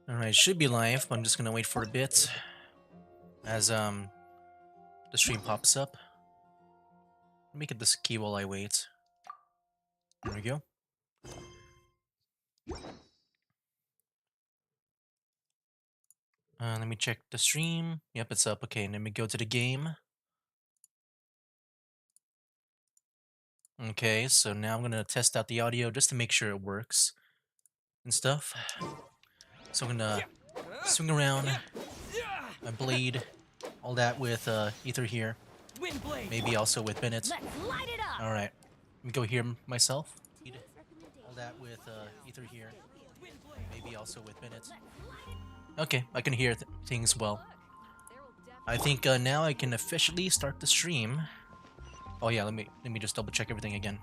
Alright, should be live, but I'm just gonna wait for a bit as the stream pops up. Let me get this key while I wait. There we go. Let me check the stream. Yep, it's up. Okay, let me go to the game. Okay, so now I'm gonna test out the audio just to make sure it works and stuff. So I'm gonna swing around my blade, all that with Ether here. Maybe also with Bennett. Alright, let me go hear myself. All that with Ether here. Maybe also with Bennett. Okay, I can hear things well. I think now I can officially start the stream. Oh yeah, let me just double check everything again.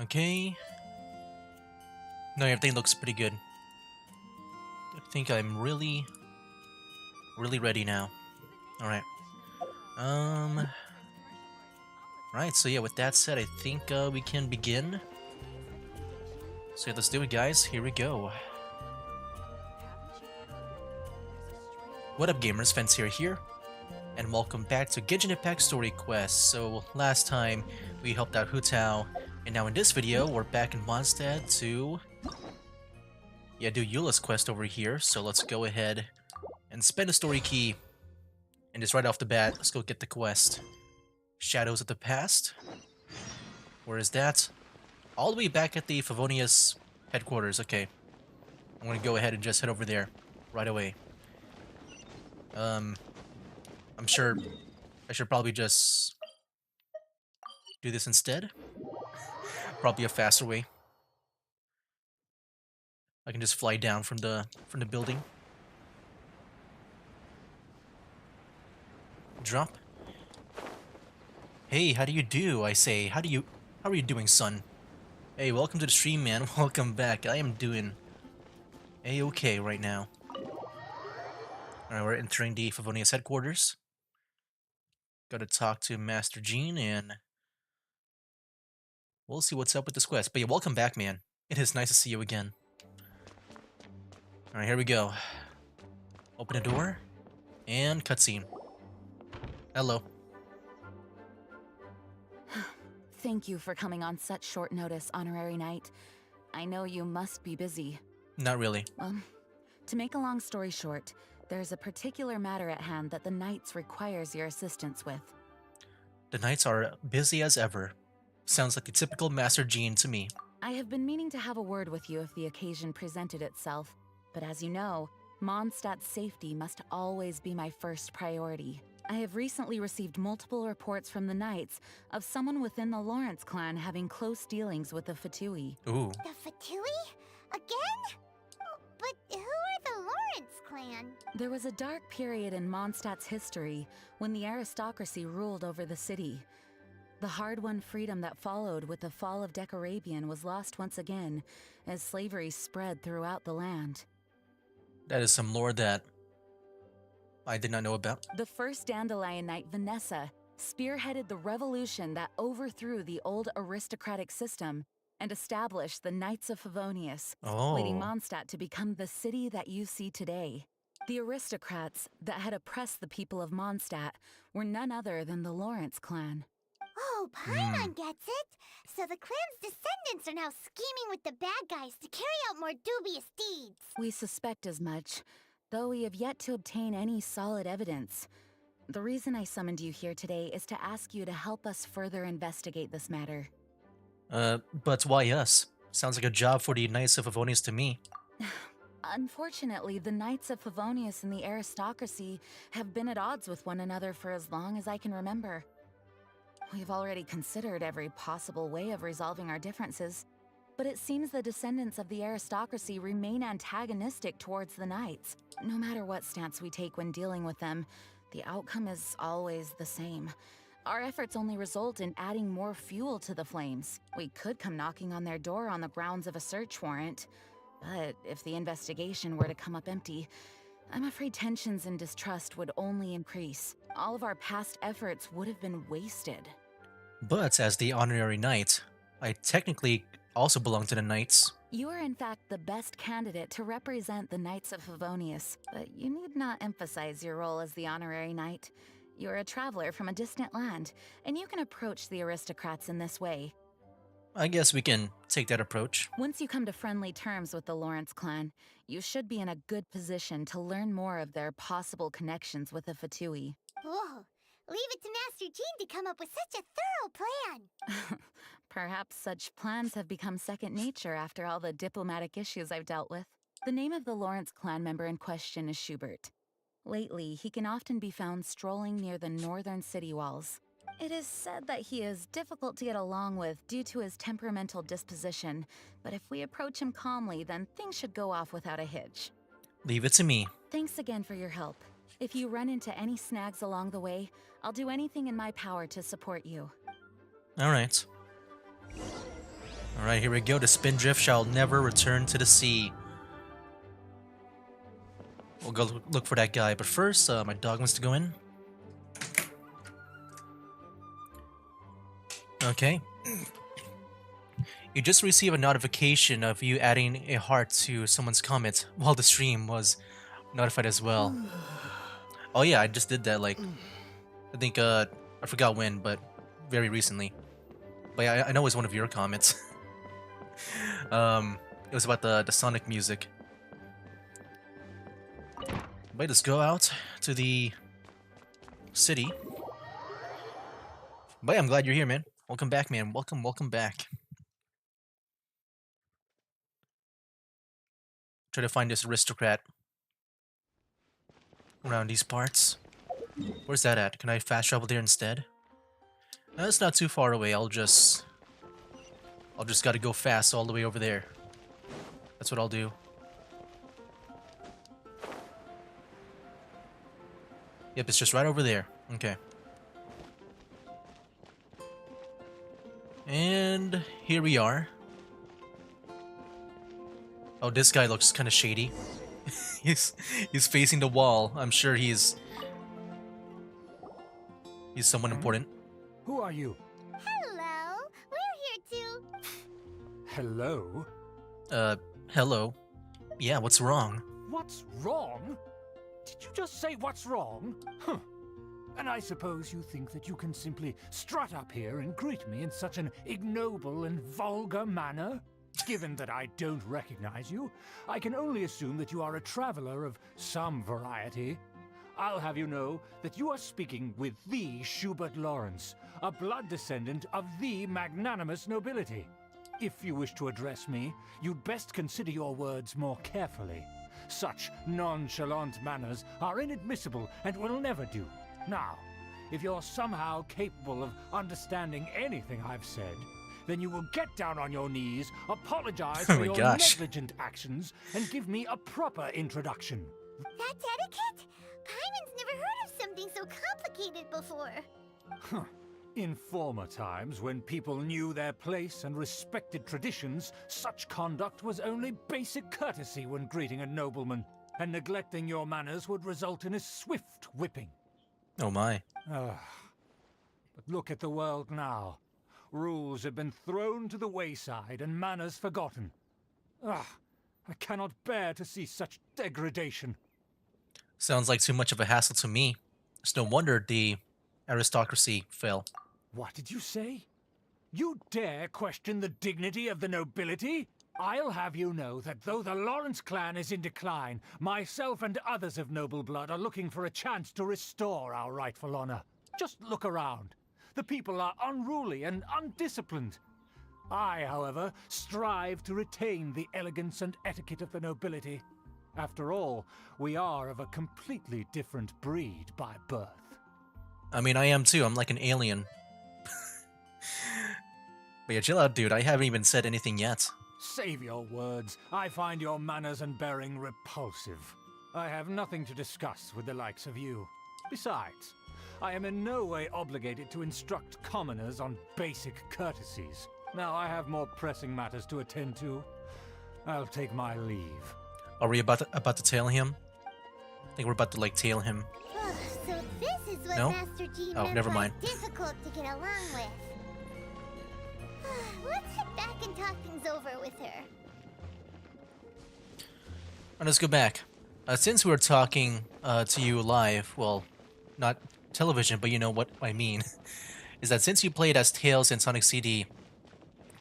Okay. No, everything looks pretty good. I think I'm really ready now. All right. Right. So yeah, with that said, I think we can begin. So yeah, let's do it, guys. Here we go. What up, gamers? Fence here, and welcome back to Genshin Impact Story Quest. So last time we helped out Hu Tao, and now in this video we're back in Mondstadt to do Eula's quest over here. So let's go ahead and spend a story key, and just right off the bat, let's go get the quest. Shadows of the Past. Where is that? All the way back at the Favonius headquarters. Okay, I'm gonna go ahead and just head over there right away. I'm sure I should probably just do this instead. Probably a faster way. I can just fly down from the building. Drop. Hey, how do you do? I say, how are you doing, son? Hey, welcome to the stream, man. Welcome back. I am doing A-okay right now. Alright, we're entering the Favonius headquarters. Gotta talk to Master Jean, and we'll see what's up with this quest. But yeah, welcome back, man. It is nice to see you again. Alright, here we go. Open a door, and cutscene. Hello. Thank you for coming on such short notice, Honorary Knight. I know you must be busy. Not really. To make a long story short, there's a particular matter at hand that the Knights requires your assistance with. The Knights are busy as ever. Sounds like the typical Master Jean to me. I have been meaning to have a word with you if the occasion presented itself, but as you know, Mondstadt's safety must always be my first priority. I have recently received multiple reports from the Knights of someone within the Lawrence clan having close dealings with the Fatui. Ooh. The Fatui? Again? But who are the Lawrence clan? There was a dark period in Mondstadt's history when the aristocracy ruled over the city. The hard-won freedom that followed with the fall of Decarabian was lost once again as slavery spread throughout the land. That is some lore that I did not know about. The first Dandelion Knight, Vanessa, spearheaded the revolution that overthrew the old aristocratic system and established the Knights of Favonius, leading Mondstadt to become the city that you see today. The aristocrats that had oppressed the people of Mondstadt were none other than the Lawrence clan. Oh, Paimon gets it. So the clan's descendants are now scheming with the bad guys to carry out more dubious deeds. We suspect as much, though we have yet to obtain any solid evidence. The reason I summoned you here today is to ask you to help us further investigate this matter. But why us? Sounds like a job for the Knights of Favonius to me. Unfortunately, the Knights of Favonius and the aristocracy have been at odds with one another for as long as I can remember. We've already considered every possible way of resolving our differences, but it seems the descendants of the aristocracy remain antagonistic towards the Knights. No matter what stance we take when dealing with them, the outcome is always the same. Our efforts only result in adding more fuel to the flames. We could come knocking on their door on the grounds of a search warrant, but if the investigation were to come up empty, I'm afraid tensions and distrust would only increase. All of our past efforts would have been wasted. But as the honorary knight, I technically also belong to the Knights. You are in fact the best candidate to represent the Knights of Favonius, but you need not emphasize your role as the honorary knight. You're a traveler from a distant land, and you can approach the aristocrats in this way. I guess we can take that approach. Once you come to friendly terms with the Lawrence clan, you should be in a good position to learn more of their possible connections with the Fatui. Whoa, leave it to Master Jean to come up with such a thorough plan. Perhaps such plans have become second nature after all the diplomatic issues I've dealt with. The name of the Lawrence clan member in question is Schubert. Lately, he can often be found strolling near the northern city walls. It is said that he is difficult to get along with due to his temperamental disposition, but if we approach him calmly, then things should go off without a hitch. Leave it to me. Thanks again for your help. If you run into any snags along the way, I'll do anything in my power to support you. Alright. Alright, here we go. The Spindrift shall never return to the sea. We'll go look for that guy, but first, my dog wants to go in. Okay. You just received a notification of you adding a heart to someone's comment while the stream was notified as well. Oh yeah, I just did that, like, I think, I forgot when, but very recently. But yeah, I know it was one of your comments. It was about the Sonic music. But let's go out to the city. But yeah, I'm glad you're here, man. Welcome back, man. Welcome back. Try to find this aristocrat around these parts. Where's that at? Can I fast travel there instead? No, it's not too far away. I'll just gotta go fast all the way over there. That's what I'll do. Yep, it's just right over there. Okay. And here we are. Oh, this guy looks kind of shady. he's facing the wall. I'm sure he's someone important. Who are you? Hello, we're here too. Hello? Hello. Yeah, what's wrong? What's wrong? Did you just say what's wrong? Huh. And I suppose you think that you can simply strut up here and greet me in such an ignoble and vulgar manner? Given that I don't recognize you, I can only assume that you are a traveler of some variety. I'll have you know that you are speaking with the Schubert Lawrence, a blood descendant of the magnanimous nobility. If you wish to address me, you'd best consider your words more carefully. Such nonchalant manners are inadmissible and will never do. Now, if you're somehow capable of understanding anything I've said, then you will get down on your knees, apologize Oh for my your gosh. negligent actions, and give me a proper introduction. That's etiquette? Ivan's never heard of something so complicated before. Huh. In former times, when people knew their place and respected traditions, such conduct was only basic courtesy when greeting a nobleman, and neglecting your manners would result in a swift whipping. Oh my. But look at the world now. Rules have been thrown to the wayside and manners forgotten. I cannot bear to see such degradation. Sounds like too much of a hassle to me. It's no wonder the aristocracy fell. What did you say? You dare question the dignity of the nobility? I'll have you know that though the Lawrence clan is in decline, myself and others of noble blood are looking for a chance to restore our rightful honor. Just look around. The people are unruly and undisciplined. I, however, strive to retain the elegance and etiquette of the nobility. After all, we are of a completely different breed by birth. I mean, I am too. I'm like an alien. But yeah, chill out, dude. I haven't even said anything yet. Save your words. I find your manners and bearing repulsive. I have nothing to discuss with the likes of you. Besides, I am in no way obligated to instruct commoners on basic courtesies. Now I have more pressing matters to attend to. I'll take my leave. Are we about to tail him? I think we're about to like tail him. So this is what No? Master Jean Oh, meant never by mind. difficult to get along with. Let's head back and talk things over with her. Let's go back. Since we were talking to you live, well, not television, but you know what I mean, is that since you played as Tails in Sonic CD,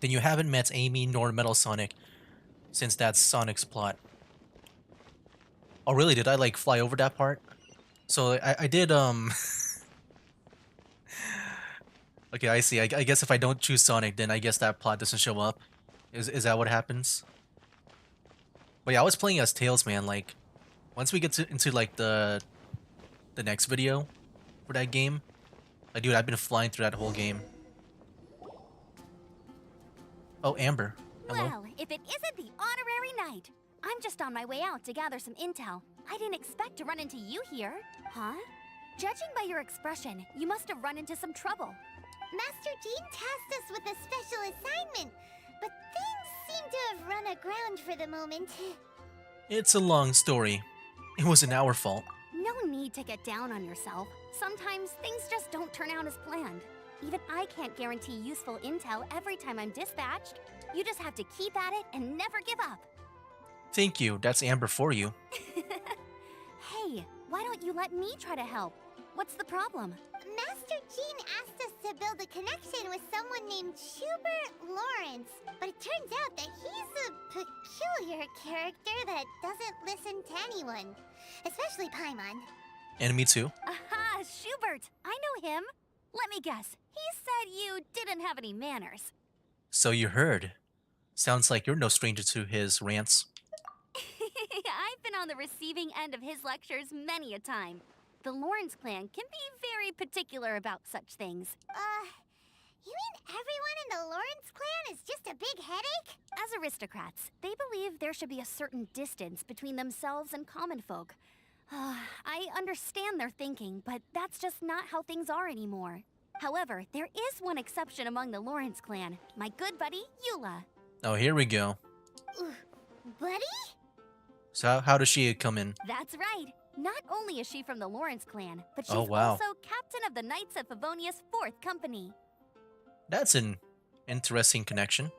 then you haven't met Amy nor Metal Sonic, since that's Sonic's plot. Oh really, did I like fly over that part? So I did, okay, I see. I guess if I don't choose Sonic, then I guess that plot doesn't show up. Is that what happens? But yeah, I was playing as Tails, man. Like, once we get into like the next video for that game, like, dude, I've been flying through that whole game. Oh, Amber. Hello. Well, if it isn't the honorary knight. I'm just on my way out to gather some intel. I didn't expect to run into you here. Huh? Judging by your expression, you must have run into some trouble. Master Jean tasked us with a special assignment, but things seem to have run aground for the moment. It's a long story. It wasn't our fault. No need to get down on yourself. Sometimes things just don't turn out as planned. Even I can't guarantee useful intel every time I'm dispatched. You just have to keep at it and never give up. Thank you. That's Amber for you. Hey, why don't you let me try to help? What's the problem? Master Jean asked us to build a connection with someone named Schubert Lawrence, but it turns out that he's a peculiar character that doesn't listen to anyone, especially Paimon. And me too. Aha, Schubert! I know him. Let me guess. He said you didn't have any manners. So you heard. Sounds like you're no stranger to his rants. I've been on the receiving end of his lectures many a time. The Lawrence clan can be very particular about such things. You mean everyone in the Lawrence clan is just a big headache? As aristocrats, they believe there should be a certain distance between themselves and common folk. I understand their thinking, but that's just not how things are anymore. However, there is one exception among the Lawrence clan, my good buddy, Eula. Oh, here we go. Buddy? So how does she come in? That's right. Not only is she from the Lawrence clan, but she's Oh, wow. also captain of the Knights of Favonia's 4th Company. That's an interesting connection.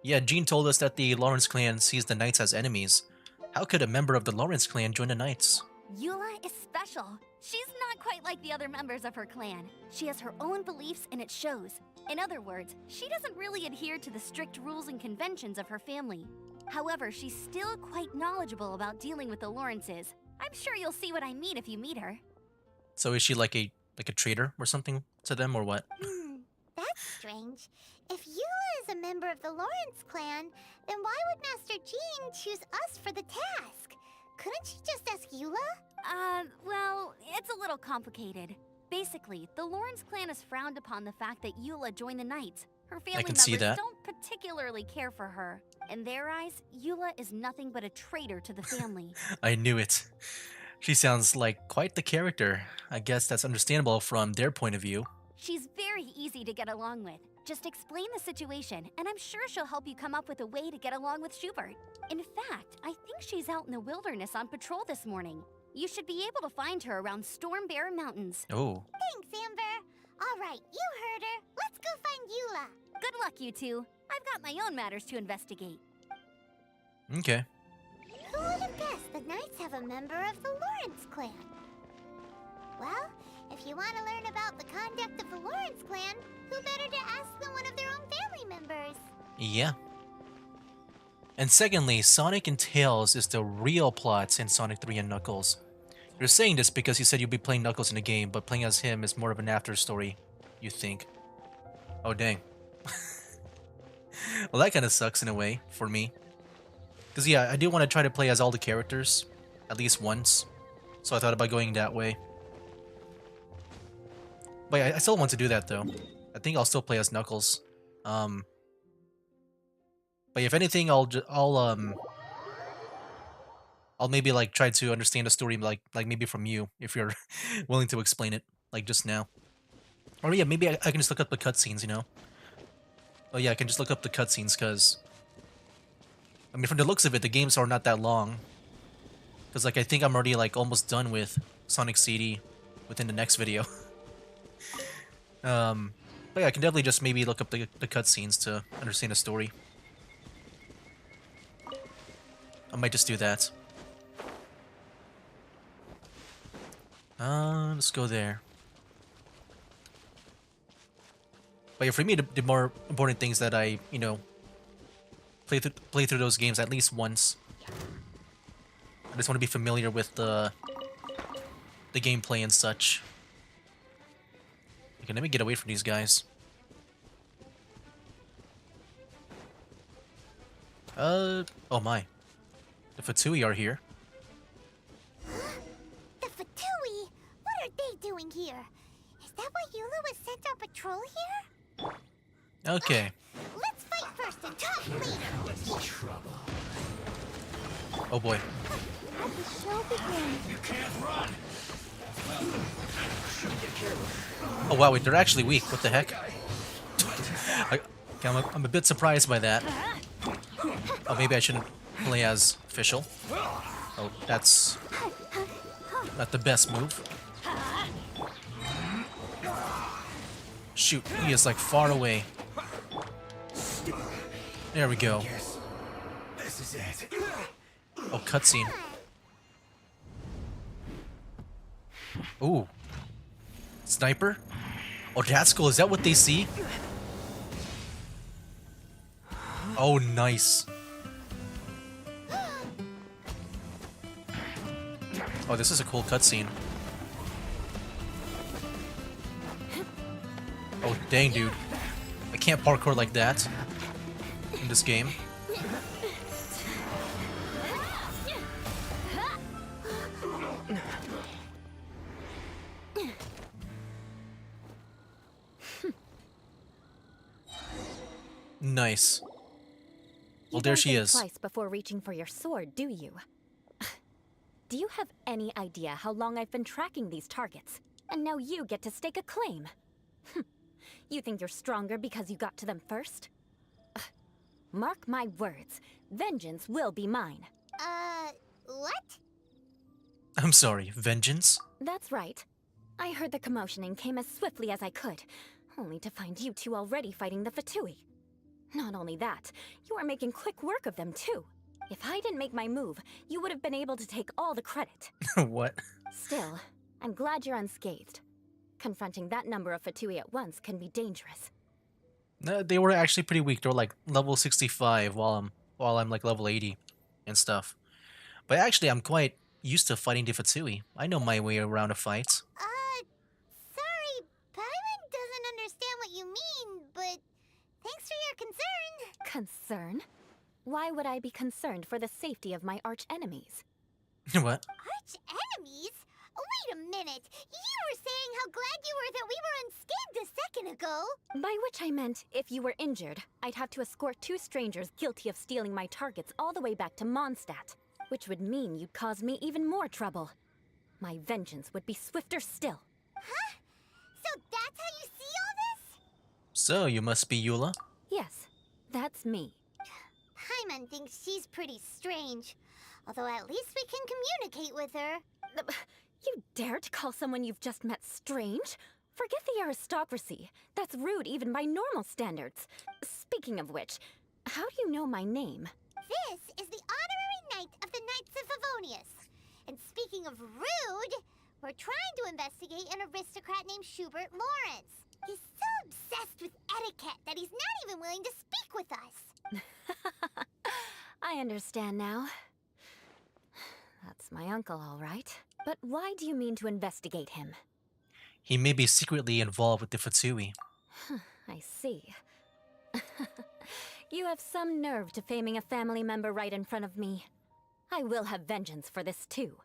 Yeah, Jean told us that the Lawrence clan sees the Knights as enemies. How could a member of the Lawrence clan join the Knights? Eula is special. She's not quite like the other members of her clan. She has her own beliefs and it shows. In other words, she doesn't really adhere to the strict rules and conventions of her family. However, she's still quite knowledgeable about dealing with the Lawrences. I'm sure you'll see what I mean if you meet her. So is she like a traitor or something to them, or what? That's strange. If Eula is a member of the Lawrence clan, then why would Master Jean choose us for the task? Couldn't she just ask Eula? Well, it's a little complicated. Basically, the Lawrence clan has frowned upon the fact that Eula joined the Knights. Her family can members see that. don't particularly care for her. In their eyes, Eula is nothing but a traitor to the family. I knew it. She sounds like quite the character. I guess that's understandable from their point of view. She's very easy to get along with. Just explain the situation, and I'm sure she'll help you come up with a way to get along with Schubert. In fact, I think she's out in the wilderness on patrol this morning. You should be able to find her around Storm Bear Mountains. Oh. Thanks, Amber. All right, you heard her. Let's go find Eula. Good luck, you two. I've got my own matters to investigate. Okay. Who would have guessed the Knights have a member of the Lawrence clan? Well, if you want to learn about the conduct of the Lawrence clan, who better to ask than one of their own family members? Yeah. And secondly, Sonic and Tails is the real plot in Sonic 3 and Knuckles. You're saying this because you said you'll be playing Knuckles in the game, but playing as him is more of an after story, you think. Oh, dang. Well, that kind of sucks in a way, for me. Because, yeah, I do want to try to play as all the characters, at least once. So I thought about going that way. But yeah, I still want to do that, though. I think I'll still play as Knuckles. But if anything, I'll maybe like try to understand the story like maybe from you, if you're willing to explain it, like just now. Or yeah, maybe I can just look up the cutscenes, you know? Oh yeah, I can just look up the cutscenes, because I mean, from the looks of it, the games are not that long. Because like I think I'm already like almost done with Sonic CD within the next video. But yeah, I can definitely just maybe look up the cutscenes to understand the story. I might just do that. Let's go there. But yeah, for me, the more important things that I, play through those games at least once. I just want to be familiar with the gameplay and such. Okay, let me get away from these guys. Oh my. The Fatui are here. The Fatui? What are they doing here? Is that why Eula was sent on patrol here? Okay. Let's fight first and talk later. Oh boy. Let the show begin. You can't run! Oh wow, wait, they're actually weak. What the heck? I'm a bit surprised by that. Oh, maybe I shouldn't play as official. Oh, that's not the best move. Shoot, he is like far away. There we go. This is it. Oh, cutscene. Ooh. Sniper? Oh, that's cool. Is that what they see? Oh, nice. Oh, this is a cool cutscene. Oh, dang, dude. I can't parkour like that in this game. Nice. Well, there she is. Twice before reaching for your sword, do you? Do you have any idea how long I've been tracking these targets? And now you get to stake a claim. You think you're stronger because you got to them first? Mark my words, vengeance will be mine. What? I'm sorry, vengeance? That's right. I heard the commotion and came as swiftly as I could, only to find you two already fighting the Fatui. Not only that, you are making quick work of them too. If I didn't make my move, you would have been able to take all the credit. What? Still, I'm glad you're unscathed. Confronting that number of Fatui at once can be dangerous. They were actually pretty weak. They were like level 65 while I'm like level 80 and stuff. But actually, I'm quite used to fighting the Fatui. I know my way around a fight. Sorry, Paimon doesn't understand what you mean, but thanks for your concern. Concern? Why would I be concerned for the safety of my arch-enemies? What? Arch enemies? Wait a minute. You were saying how glad you were that we were unscathed a second ago. By which I meant, if you were injured, I'd have to escort two strangers guilty of stealing my targets all the way back to Mondstadt, which would mean you'd cause me even more trouble. My vengeance would be swifter still. Huh? So that's how you see all this? So, you must be Eula? Yes, that's me. Paimon thinks she's pretty strange. Although at least we can communicate with her. You dare to call someone you've just met strange? Forget the aristocracy. That's rude even by normal standards. Speaking of which, how do you know my name? This is the honorary knight of the Knights of Favonius. And speaking of rude, we're trying to investigate an aristocrat named Schubert Lawrence. He's so obsessed with etiquette that he's not even willing to speak with us. I understand now. That's my uncle, all right. But why do you mean to investigate him? He may be secretly involved with the Fatui. I see. You have some nerve to faming a family member right in front of me. I will have vengeance for this too.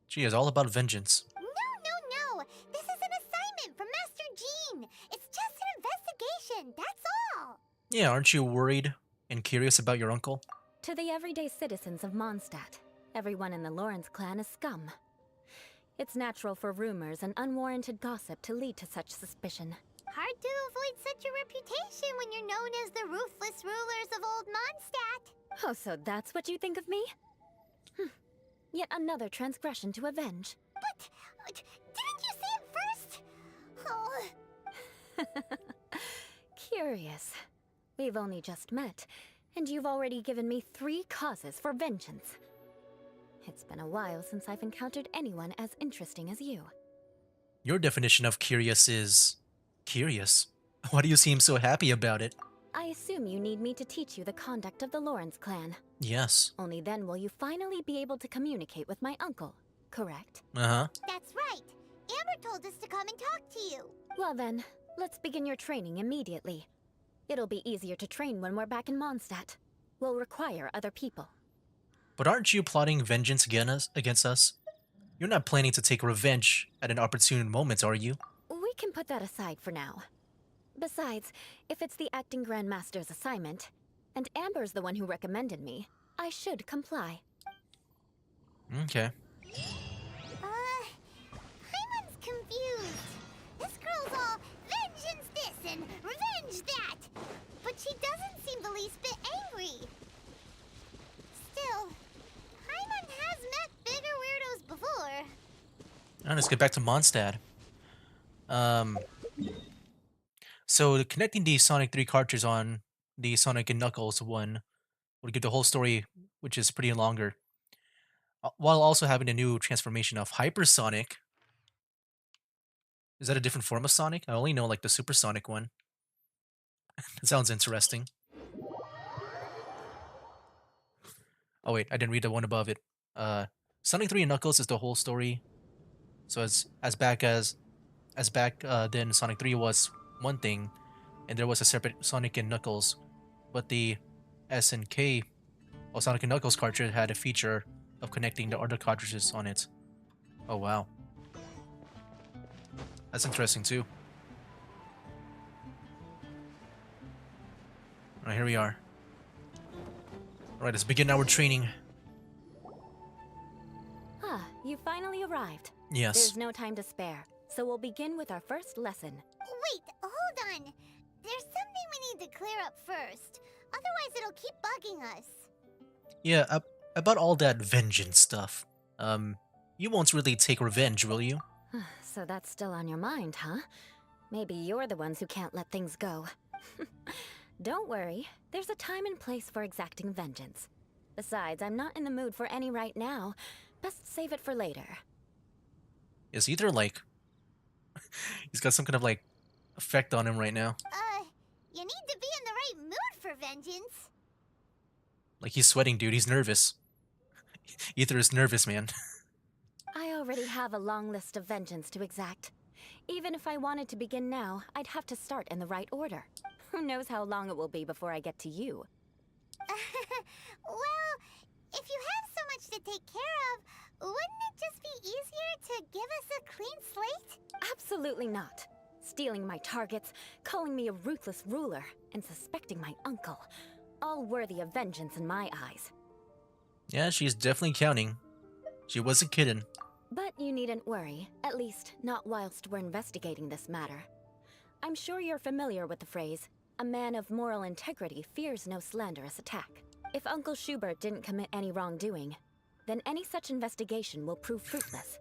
She is all about vengeance. No. This is an assignment from Master Jean. It's just an investigation, that's all. Yeah, aren't you worried and curious about your uncle? To the everyday citizens of Mondstadt, everyone in the Lawrence clan is scum. It's natural for rumors and unwarranted gossip to lead to such suspicion. Hard to avoid such a reputation when you're known as the ruthless rulers of Old Mondstadt. Oh, so that's what you think of me? Yet another transgression to avenge. But didn't you say it first? Oh. Curious. We've only just met, and you've already given me 3 causes for vengeance. It's been a while since I've encountered anyone as interesting as you. Your definition of curious is... curious? Why do you seem so happy about it? I assume you need me to teach you the conduct of the Lawrence clan. Yes. Only then will you finally be able to communicate with my uncle, correct? Uh-huh. That's right. Amber told us to come and talk to you. Well then, let's begin your training immediately. It'll be easier to train when we're back in Mondstadt. We'll require other people. But aren't you plotting vengeance against us? You're not planning to take revenge at an opportune moment, are you? We can put that aside for now. Besides, if it's the acting Grandmaster's assignment, and Amber's the one who recommended me, I should comply. Okay. Paimon's confused. This girl's all vengeance this and revenge that. But she doesn't seem the least bit angry. Still, Paimon has met bigger weirdos before. Alright, let's get back to Mondstadt. So connecting the Sonic 3 cartridge on the Sonic and Knuckles one would give the whole story, which is pretty longer, while also having a new transformation of Hypersonic. Is that a different form of Sonic? I only know like the Supersonic one. That sounds interesting. Oh wait, I didn't read the one above it. Sonic 3 and Knuckles is the whole story. So as back then Sonic 3 was one thing, and there was a separate Sonic and Knuckles, but the SNK or Sonic and Knuckles cartridge had a feature of connecting the other cartridges on it. Oh wow. That's interesting too. Alright, here we are. Alright, let's begin our training. Ah, you finally arrived. Yes. There's no time to spare, so we'll begin with our first lesson. Wait, hold on. There's something we need to clear up first. Otherwise, it'll keep bugging us. Yeah, about all that vengeance stuff. You won't really take revenge, will you? So that's still on your mind, huh? Maybe you're the ones who can't let things go. Don't worry, there's a time and place for exacting vengeance. Besides, I'm not in the mood for any right now. Best save it for later. Is either like... he's got some kind of like effect on him right now. You need to be in the right mood for vengeance. Like he's sweating, dude. He's nervous. Ether is nervous, man. I already have a long list of vengeance to exact. Even if I wanted to begin now, I'd have to start in the right order. Who knows how long it will be before I get to you? Well, if you have so much to take care of, wouldn't it just be easier to give us a clean slate? Absolutely not. Stealing my targets, calling me a ruthless ruler, and suspecting my uncle. All worthy of vengeance in my eyes. Yeah, she's definitely counting. She wasn't kidding. But you needn't worry, at least not whilst we're investigating this matter. I'm sure you're familiar with the phrase, a man of moral integrity fears no slanderous attack. If Uncle Schubert didn't commit any wrongdoing, then any such investigation will prove fruitless.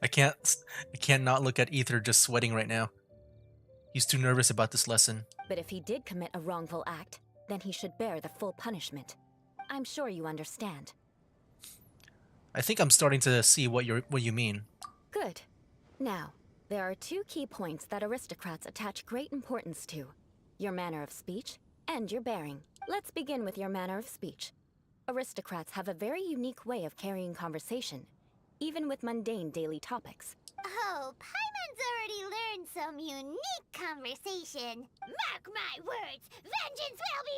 I can't not look at Ether just sweating right now. He's too nervous about this lesson. But if he did commit a wrongful act, then he should bear the full punishment. I'm sure you understand. I think I'm starting to see what you mean. Good. Now, there are two key points that aristocrats attach great importance to. Your manner of speech and your bearing. Let's begin with your manner of speech. Aristocrats have a very unique way of carrying conversation, even with mundane daily topics. Oh, Paimon's already learned some unique conversation. Mark my words, vengeance will be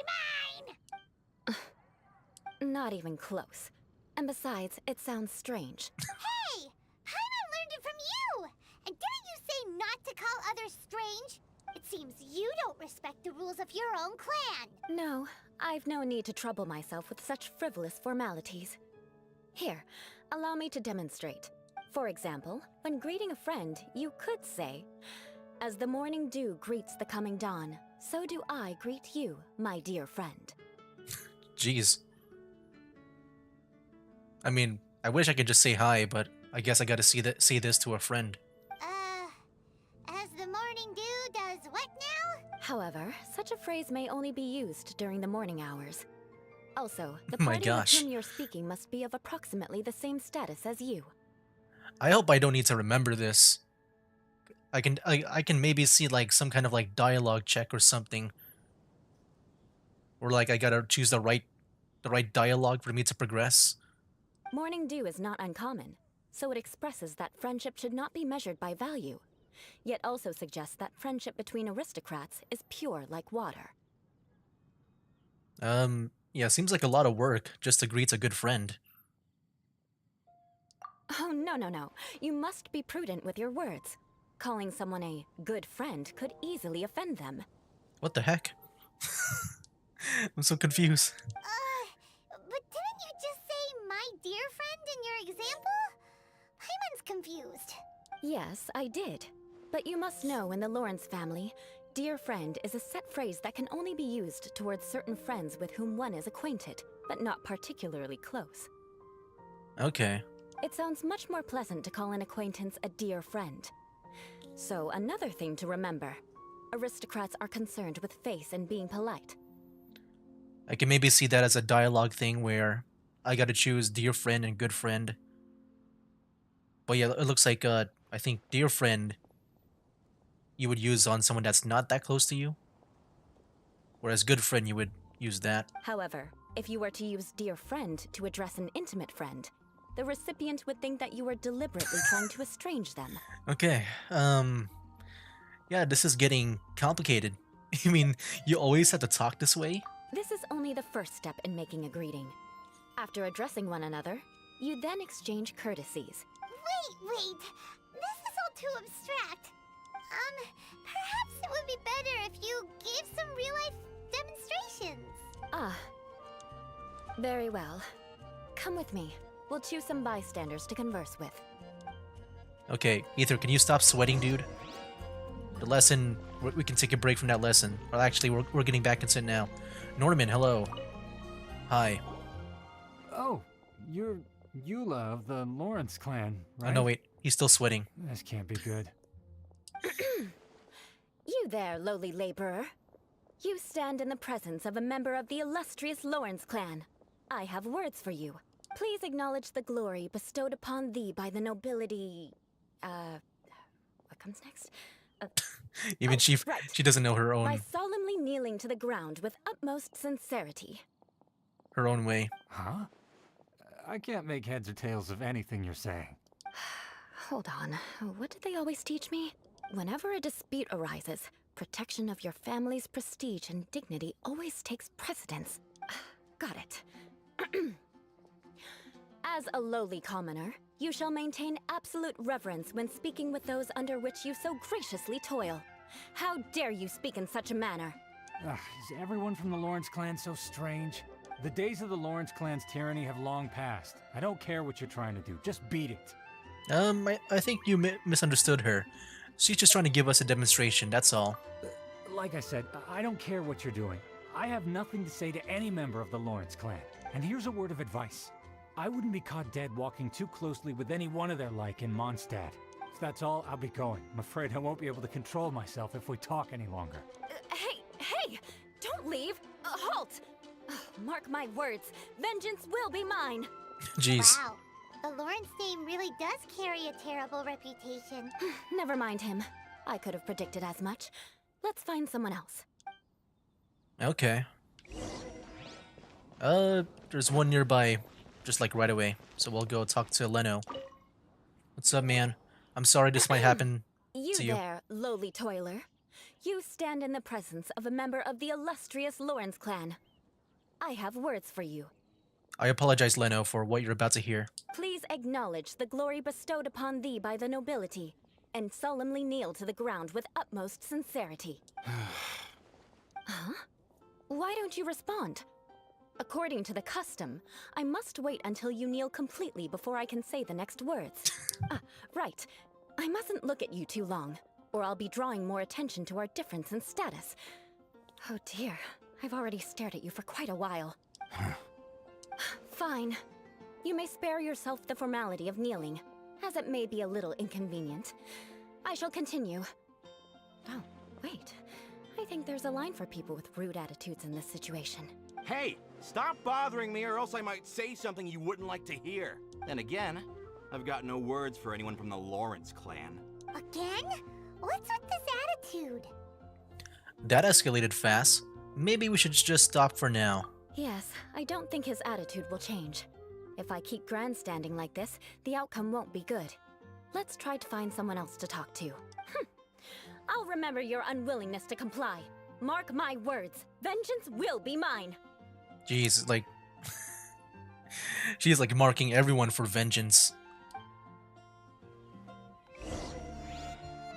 mine! Not even close. And besides, it sounds strange. Hey! Paimon learned it from you! And didn't you say not to call others strange? It seems you don't respect the rules of your own clan. No, I've no need to trouble myself with such frivolous formalities. Here, allow me to demonstrate. For example, when greeting a friend, you could say, "As the morning dew greets the coming dawn, so do I greet you, my dear friend." Jeez. I mean, I wish I could just say hi, but I guess I gotta say this to a friend. As the morning dew does what now? However, such a phrase may only be used during the morning hours. Also, the My party with gosh. whom you're speaking must be of approximately the same status as you. I hope I don't need to remember this. I can maybe see like some kind of like dialogue check or something. Or like I gotta choose the right dialogue for me to progress. Morning dew is not uncommon, so it expresses that friendship should not be measured by value, yet also suggests that friendship between aristocrats is pure like water. Yeah, seems like a lot of work just to greet a good friend. Oh, no, no, no. You must be prudent with your words. Calling someone a good friend could easily offend them. What the heck? I'm so confused. But didn't you just say my dear friend in your example? Paimon's confused. Yes, I did. But you must know in the Lawrence family, dear friend is a set phrase that can only be used towards certain friends with whom one is acquainted, but not particularly close. Okay. It sounds much more pleasant to call an acquaintance a dear friend. So, another thing to remember. Aristocrats are concerned with face and being polite. I can maybe see that as a dialogue thing where I gotta choose dear friend and good friend. But yeah, it looks like I think dear friend you would use on someone that's not that close to you. Whereas good friend you would use that. However, if you were to use dear friend to address an intimate friend, the recipient would think that you were deliberately trying to estrange them. Okay. Yeah, this is getting complicated. I mean, you always have to talk this way? This is only the first step in making a greeting. After addressing one another, you then exchange courtesies. Wait. This is all too abstract. Perhaps it would be better if you gave some real-life demonstrations. Ah. Very well. Come with me. We'll choose some bystanders to converse with. Okay, Ether, can you stop sweating, dude? The lesson, we can take a break from that lesson. Well, actually, we're getting back into it now. Norman, hello. Hi. Oh, you're Eula of the Lawrence clan, right? Oh, no, wait. He's still sweating. This can't be good. You there, lowly laborer. You stand in the presence of a member of the illustrious Lawrence clan. I have words for you. Please acknowledge the glory bestowed upon thee by the nobility... what comes next? Even right. she doesn't know her By own solemnly kneeling to the ground with utmost sincerity. way. Huh? I can't make heads or tails of anything you're saying. Hold on. What did they always teach me? Whenever a dispute arises, protection of your family's prestige and dignity always takes precedence. Got it. As a lowly commoner, you shall maintain absolute reverence when speaking with those under which you so graciously toil. How dare you speak in such a manner? Is everyone from the Lawrence clan so strange? The days of the Lawrence clan's tyranny have long passed. I don't care what you're trying to do, just beat it. I think you misunderstood her. She's just trying to give us a demonstration, that's all. Like I said, I don't care what you're doing. I have nothing to say to any member of the Lawrence clan. And here's a word of advice. I wouldn't be caught dead walking too closely with any one of their like in Mondstadt. If that's all, I'll be going. I'm afraid I won't be able to control myself if we talk any longer. Hey! Don't leave! Halt! Mark my words, vengeance will be mine! Jeez. Wow. The Lawrence name really does carry a terrible reputation. Never mind him. I could have predicted as much. Let's find someone else. Okay. There's one nearby, just like right away. So we'll go talk to Leno. What's up, man? I'm sorry this might happen to you. There, lowly toiler. You stand in the presence of a member of the illustrious Lawrence clan. I have words for you. I apologize, Leno, for what you're about to hear. Please acknowledge the glory bestowed upon thee by the nobility, and solemnly kneel to the ground with utmost sincerity. Huh? Why don't you respond? According to the custom, I must wait until you kneel completely before I can say the next words. Right. I mustn't look at you too long, or I'll be drawing more attention to our difference in status. Oh dear, I've already stared at you for quite a while. Fine. You may spare yourself the formality of kneeling, as it may be a little inconvenient. I shall continue. Oh, wait. I think there's a line for people with rude attitudes in this situation. Hey! Stop bothering me or else I might say something you wouldn't like to hear. Then again, I've got no words for anyone from the Lawrence clan. Again? What's with this attitude? That escalated fast. Maybe we should just stop for now. Yes, I don't think his attitude will change. If I keep grandstanding like this, the outcome won't be good. Let's try to find someone else to talk to. I'll remember your unwillingness to comply. Mark my words, vengeance will be mine. Jeez, like... She's like marking everyone for vengeance.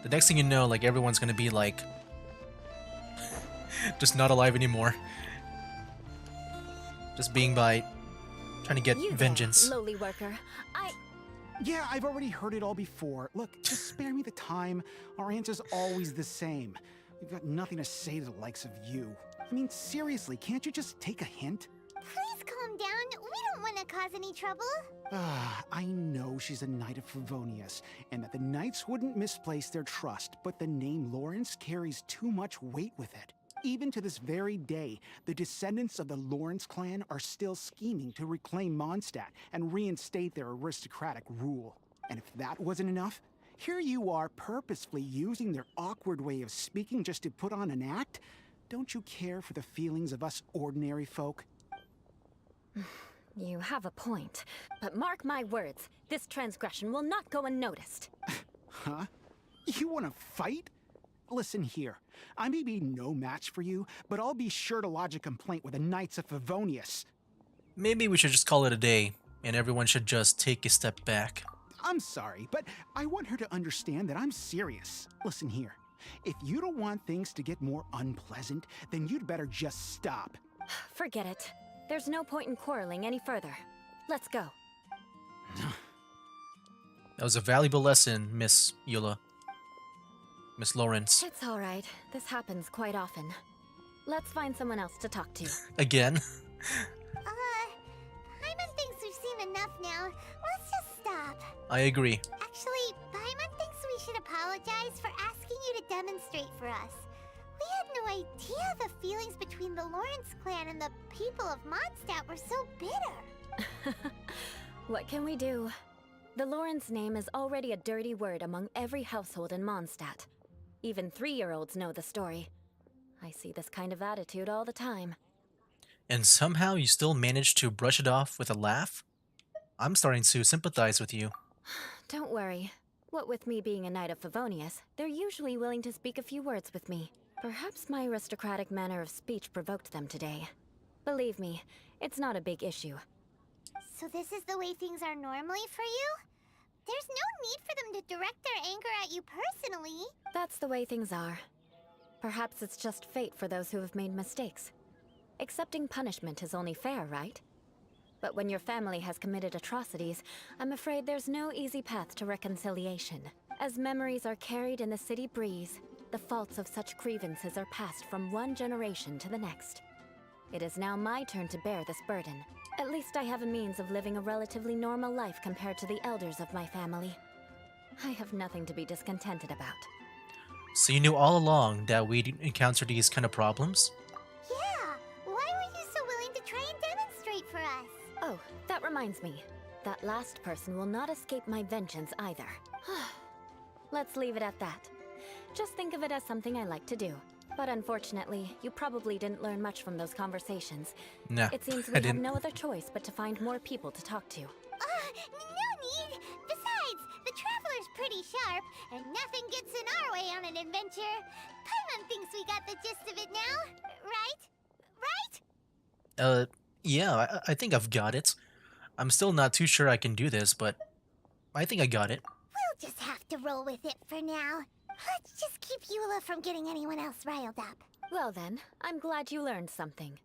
The next thing you know, like everyone's gonna be like... just not alive anymore. Just being by... trying to get You vengeance. there, lowly worker. Yeah, I've already heard it all before. Look, just spare me the time. Our answer's always the same. We've got nothing to say to the likes of you. I mean, seriously, can't you just take a hint? Please calm down. We don't want to cause any trouble. I know she's a Knight of Favonius, and that the Knights wouldn't misplace their trust, but the name Lawrence carries too much weight with it. Even to this very day, the descendants of the Lawrence clan are still scheming to reclaim Mondstadt and reinstate their aristocratic rule. And if that wasn't enough, here you are purposefully using their awkward way of speaking just to put on an act? Don't you care for the feelings of us ordinary folk? You have a point, but mark my words, this transgression will not go unnoticed. Huh? You want to fight? Listen here, I may be no match for you, but I'll be sure to lodge a complaint with the Knights of Favonius. Maybe we should just call it a day, and everyone should just take a step back. I'm sorry, but I want her to understand that I'm serious. Listen here, if you don't want things to get more unpleasant, then you'd better just stop. Forget it. There's no point in quarreling any further. Let's go. That was a valuable lesson, Miss Eula. Miss Lawrence. It's all right. This happens quite often. Let's find someone else to talk to. Again? Paimon thinks we've seen enough now. Let's just stop. I agree. Actually, Paimon thinks we should apologize for asking you to demonstrate for us. We had no idea the feelings between the Lawrence clan and the people of Mondstadt were so bitter. What can we do? The Lawrence name is already a dirty word among every household in Mondstadt. Even 3-year-olds know the story. I see this kind of attitude all the time. And somehow you still managed to brush it off with a laugh? I'm starting to sympathize with you. Don't worry. What with me being a Knight of Favonius, they're usually willing to speak a few words with me. Perhaps my aristocratic manner of speech provoked them today. Believe me, it's not a big issue. So this is the way things are normally for you? There's no need for them to direct their anger at you personally. That's the way things are. Perhaps it's just fate for those who have made mistakes. Accepting punishment is only fair, right? But when your family has committed atrocities, I'm afraid there's no easy path to reconciliation. As memories are carried in the city breeze, the faults of such grievances are passed from one generation to the next. It is now my turn to bear this burden. At least I have a means of living a relatively normal life compared to the elders of my family. I have nothing to be discontented about. So you knew all along that we'd encounter these kind of problems? Yeah, why were you so willing to try and demonstrate for us? Oh, that reminds me. That last person will not escape my vengeance either. Let's leave it at that. Just think of it as something I like to do. But unfortunately, you probably didn't learn much from those conversations. Nah, It seems I we have didn't. no other choice but to find more people to talk to. No need! Besides, the Traveler's pretty sharp, and nothing gets in our way on an adventure. Paimon thinks we got the gist of it now, right? Yeah, I think I've got it. I'm still not too sure I can do this, but I think I got it. We'll just have to roll with it for now. Let's just keep Eula from getting anyone else riled up. Well then, I'm glad you learned something.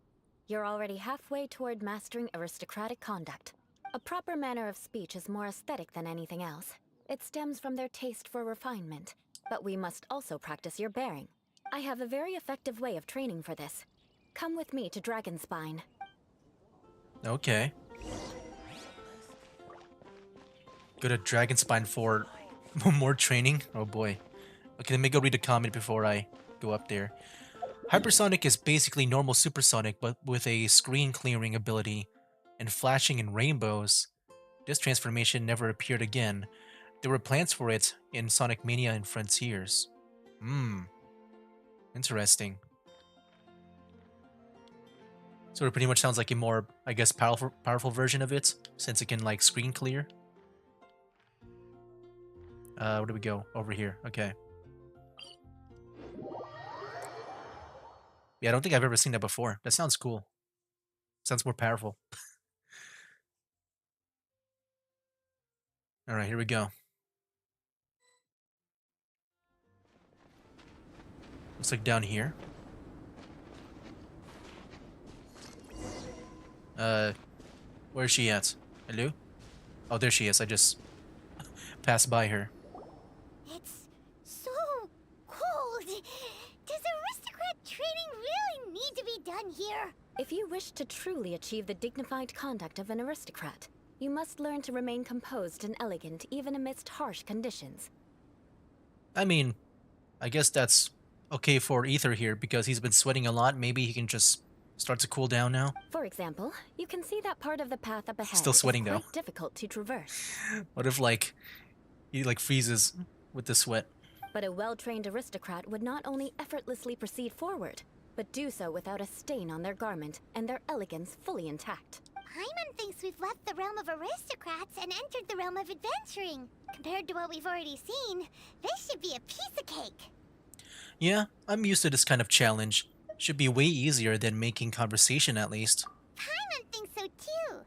You're already halfway toward mastering aristocratic conduct. A proper manner of speech is more aesthetic than anything else. It stems from their taste for refinement. But we must also practice your bearing. I have a very effective way of training for this. Come with me to Dragonspine. Okay. Go to Dragonspine for more training? Oh boy. Okay, let me go read a comment before I go up there. Hypersonic is basically normal supersonic, but with a screen clearing ability and flashing in rainbows. This transformation never appeared again. There were plans for it in Sonic Mania and Frontiers. Interesting. So it pretty much sounds like a more, I guess, powerful version of it, since it can like screen clear. Where do we go? Over here. Okay. Yeah, I don't think I've ever seen that before. That sounds cool. Sounds more powerful. All right, here we go. Looks like down here. Where's she at? Hello? Oh, there she is. I just passed by her. It's so cold. Does aristocrat training really need to be done here? If you wish to truly achieve the dignified conduct of an aristocrat, you must learn to remain composed and elegant even amidst harsh conditions. I mean, I guess that's okay for Ether here because he's been sweating a lot. Maybe he can just start to cool down now. For example, you can see that part of the path up ahead Still sweating is though. quite difficult to traverse. What if like he like freezes with the sweat? But a well-trained aristocrat would not only effortlessly proceed forward, but do so without a stain on their garment and their elegance fully intact. Paimon thinks we've left the realm of aristocrats and entered the realm of adventuring. Compared to what we've already seen, this should be a piece of cake. Yeah, I'm used to this kind of challenge. Should be way easier than making conversation at least. Paimon thinks so too.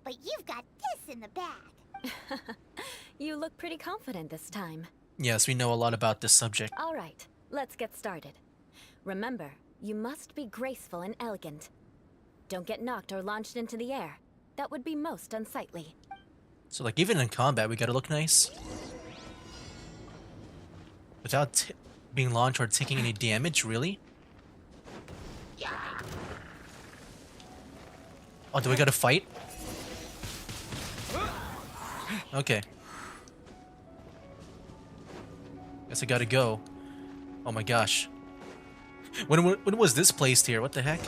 But you've got this in the bag. You look pretty confident this time. Yes, we know a lot about this subject. All right, let's get started. Remember, you must be graceful and elegant. Don't get knocked or launched into the air. That would be most unsightly. So like even in combat, we gotta look nice. Without being launched or taking any damage, really? Oh, do we gotta fight? Okay. Guess I gotta go. Oh my gosh. When was this placed here? What the heck?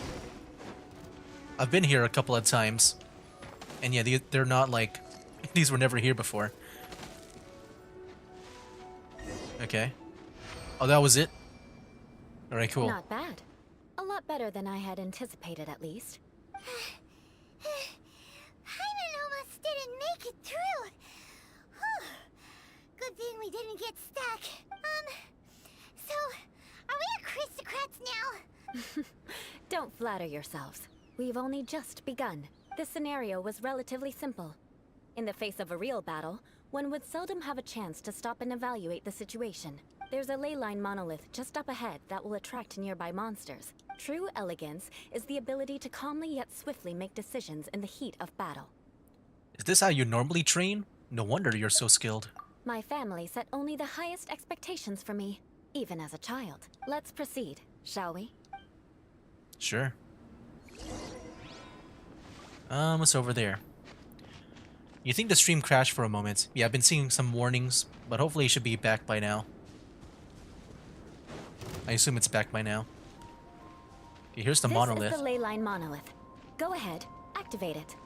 I've been here a couple of times. And yeah, they're not like... These were never here before. Okay. Oh, that was it? Alright, cool. Not bad. A lot better than I had anticipated, at least. Paimon almost didn't make it through. Whew. Good thing we didn't get stuck. So, are we aristocrats now? Don't flatter yourselves. We've only just begun. This scenario was relatively simple. In the face of a real battle, one would seldom have a chance to stop and evaluate the situation. There's a ley line monolith just up ahead that will attract nearby monsters. True elegance is the ability to calmly yet swiftly make decisions in the heat of battle. Is this how you normally train? No wonder you're so skilled. My family set only the highest expectations for me, even as a child. Let's proceed, shall we? Sure. What's over there? You think the stream crashed for a moment? Yeah, I've been seeing some warnings, but hopefully it should be back by now. I assume it's back by now. Okay, here's the monolith. This is the ley line monolith. Go ahead, activate it.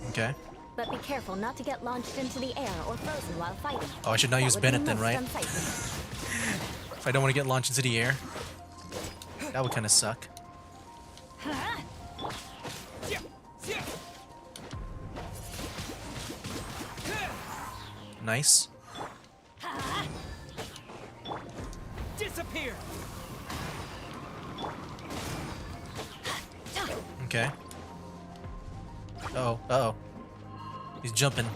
Okay. But be careful not to get launched into the air or frozen while fighting. Oh, I should not use That would be Bennett then, most right? unsightly. If I don't want to get launched into the air. That would kind of suck. Nice. Disappear! Okay. Uh-oh, uh-oh. He's jumping.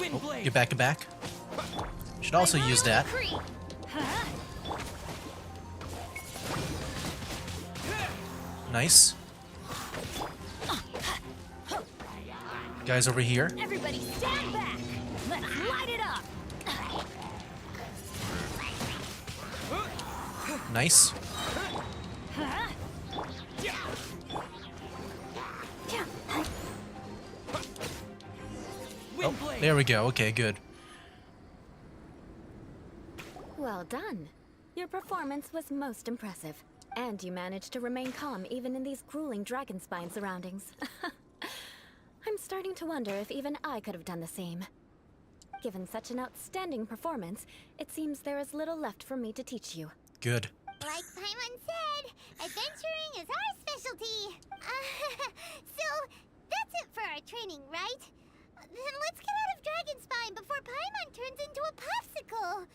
Oh, get back, get back. Should also use that. Nice. Guys over here. Everybody stand back! Let's light it up! Nice. Oh, there we go. Okay, good. Well done. Your performance was most impressive. And you managed to remain calm even in these grueling dragon spine surroundings. I'm starting to wonder if even I could have done the same. Given such an outstanding performance, it seems there is little left for me to teach you. Good. Like Paimon said, adventuring is our specialty. So, that's it for our training, right? Then let's get out of Dragon Spine before Paimon turns into a popsicle.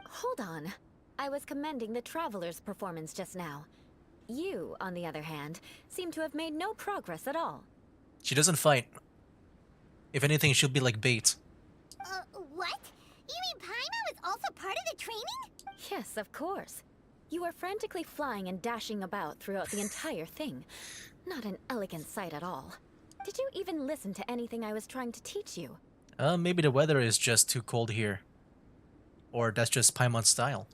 Hold on. I was commending the Traveler's performance just now. You, on the other hand, seem to have made no progress at all. She doesn't fight. If anything, she'll be like bait. What? You mean Paimon was also part of the training? Yes, of course. You were frantically flying and dashing about throughout the entire thing. Not an elegant sight at all. Did you even listen to anything I was trying to teach you? Maybe the weather is just too cold here. Or that's just Paimon's style.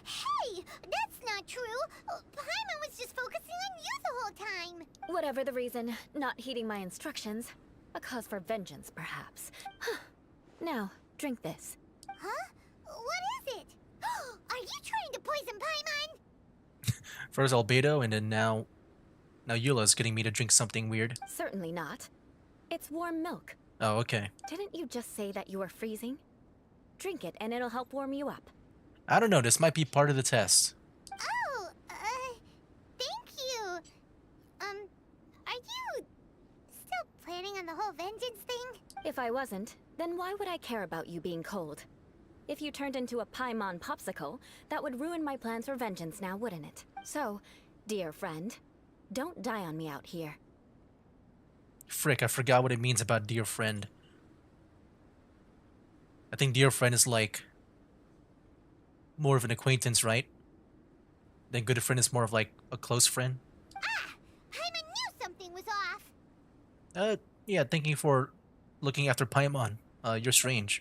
Hey! That's not true! Paimon was just focusing on you the whole time! Whatever the reason, not heeding my instructions. A cause for vengeance, perhaps. Now, drink this. Huh? What is it? Are you trying to poison Paimon? First Albedo, and then now Eula's getting me to drink something weird. Certainly not. It's warm milk. Oh, okay. Didn't you just say that you were freezing? Drink it and it'll help warm you up. I don't know, this might be part of the test. Oh, thank you. Are you still planning on the whole vengeance thing? If I wasn't, then why would I care about you being cold? If you turned into a Paimon popsicle, that would ruin my plans for vengeance now, wouldn't it? So, dear friend, don't die on me out here. Frick, I forgot what it means about dear friend. I think dear friend is like more of an acquaintance, right? Then good friend is more of like a close friend. Ah! Paimon knew something was off! Yeah, thank you for looking after Paimon. You're strange.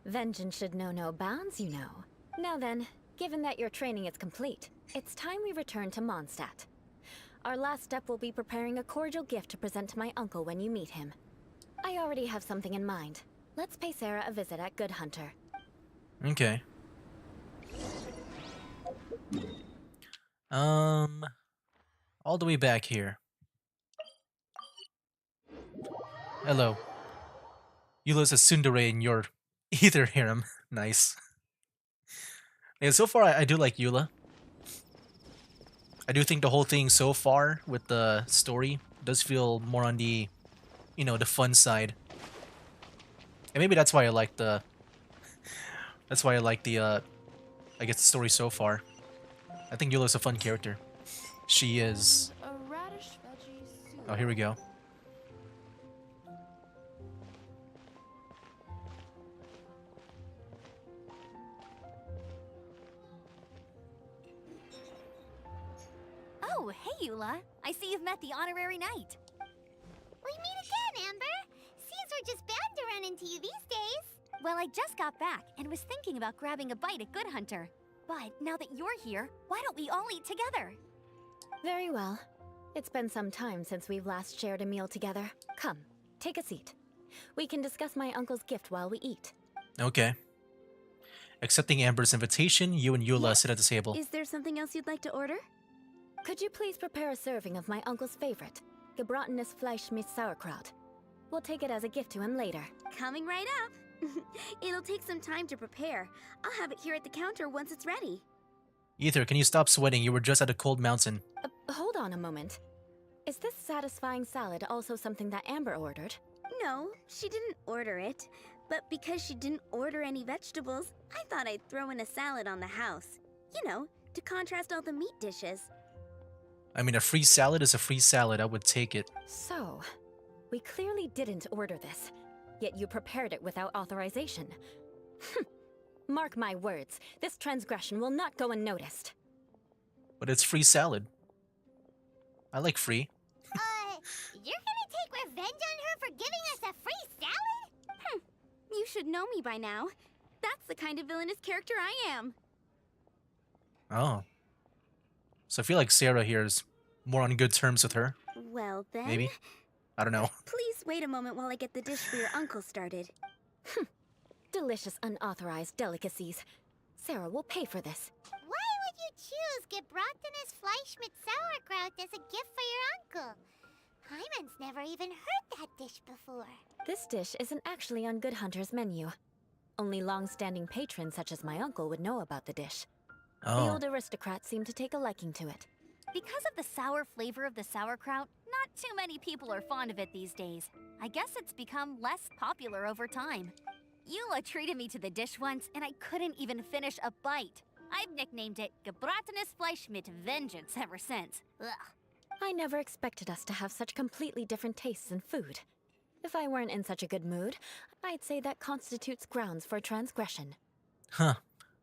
Vengeance should know no bounds, you know. Now then, given that your training is complete, it's time we return to Mondstadt. Our last step will be preparing a cordial gift to present to my uncle when you meet him. I already have something in mind. Let's pay Sarah a visit at Good Hunter. Okay. All the way back here. Hello. Eula's a tsundere in your ether harem. Nice. Yeah, so far I do like Eula. I do think the whole thing so far with the story does feel more on the, you know, the fun side. And maybe that's why I like the... That's why I like the, I guess the story so far. I think Eula's a fun character. She is... A radish veggie soup. Oh, here we go. Oh, hey, Eula. I see you've met the honorary knight. We meet again, Amber! Seems we're just bound to run into you these days! Well, I just got back and was thinking about grabbing a bite at Good Hunter. But now that you're here, why don't we all eat together? Very well. It's been some time since we've last shared a meal together. Come, take a seat. We can discuss my uncle's gift while we eat. Okay. Accepting Amber's invitation, you and Eula sit at the table. Is there something else you'd like to order? Could you please prepare a serving of my uncle's favorite, gebratenes Fleisch mit Sauerkraut? We'll take it as a gift to him later. Coming right up. It'll take some time to prepare. I'll have it here at the counter once it's ready. Ether, can you stop sweating? You were just at a cold mountain. Hold on a moment. Is this satisfying salad also something that Amber ordered? No, she didn't order it. But because she didn't order any vegetables, I thought I'd throw in a salad on the house. You know, to contrast all the meat dishes. I mean, a free salad is a free salad. I would take it. So, we clearly didn't order this, yet you prepared it without authorization. Mark my words, this transgression will not go unnoticed. But it's free salad. I like free. You're gonna take revenge on her for giving us a free salad? You should know me by now. That's the kind of villainous character I am. Oh. So I feel like Sarah here is more on good terms with her. Well then... Maybe? I don't know. Please wait a moment while I get the dish for your uncle started. Delicious unauthorized delicacies. Sarah will pay for this. Why would you choose gebratenes Fleisch mit Sauerkraut as a gift for your uncle? Hyman's never even heard that dish before. This dish isn't actually on Good Hunter's menu. Only long-standing patrons such as my uncle would know about the dish. The Oh. old aristocrats seem to take a liking to it. Because of the sour flavor of the sauerkraut, not too many people are fond of it these days. I guess it's become less popular over time. Eula treated me to the dish once, and I couldn't even finish a bite. I've nicknamed it gebratenes Fleisch mit Vengeance ever since. Ugh. I never expected us to have such completely different tastes in food. If I weren't in such a good mood, I'd say that constitutes grounds for transgression. Huh.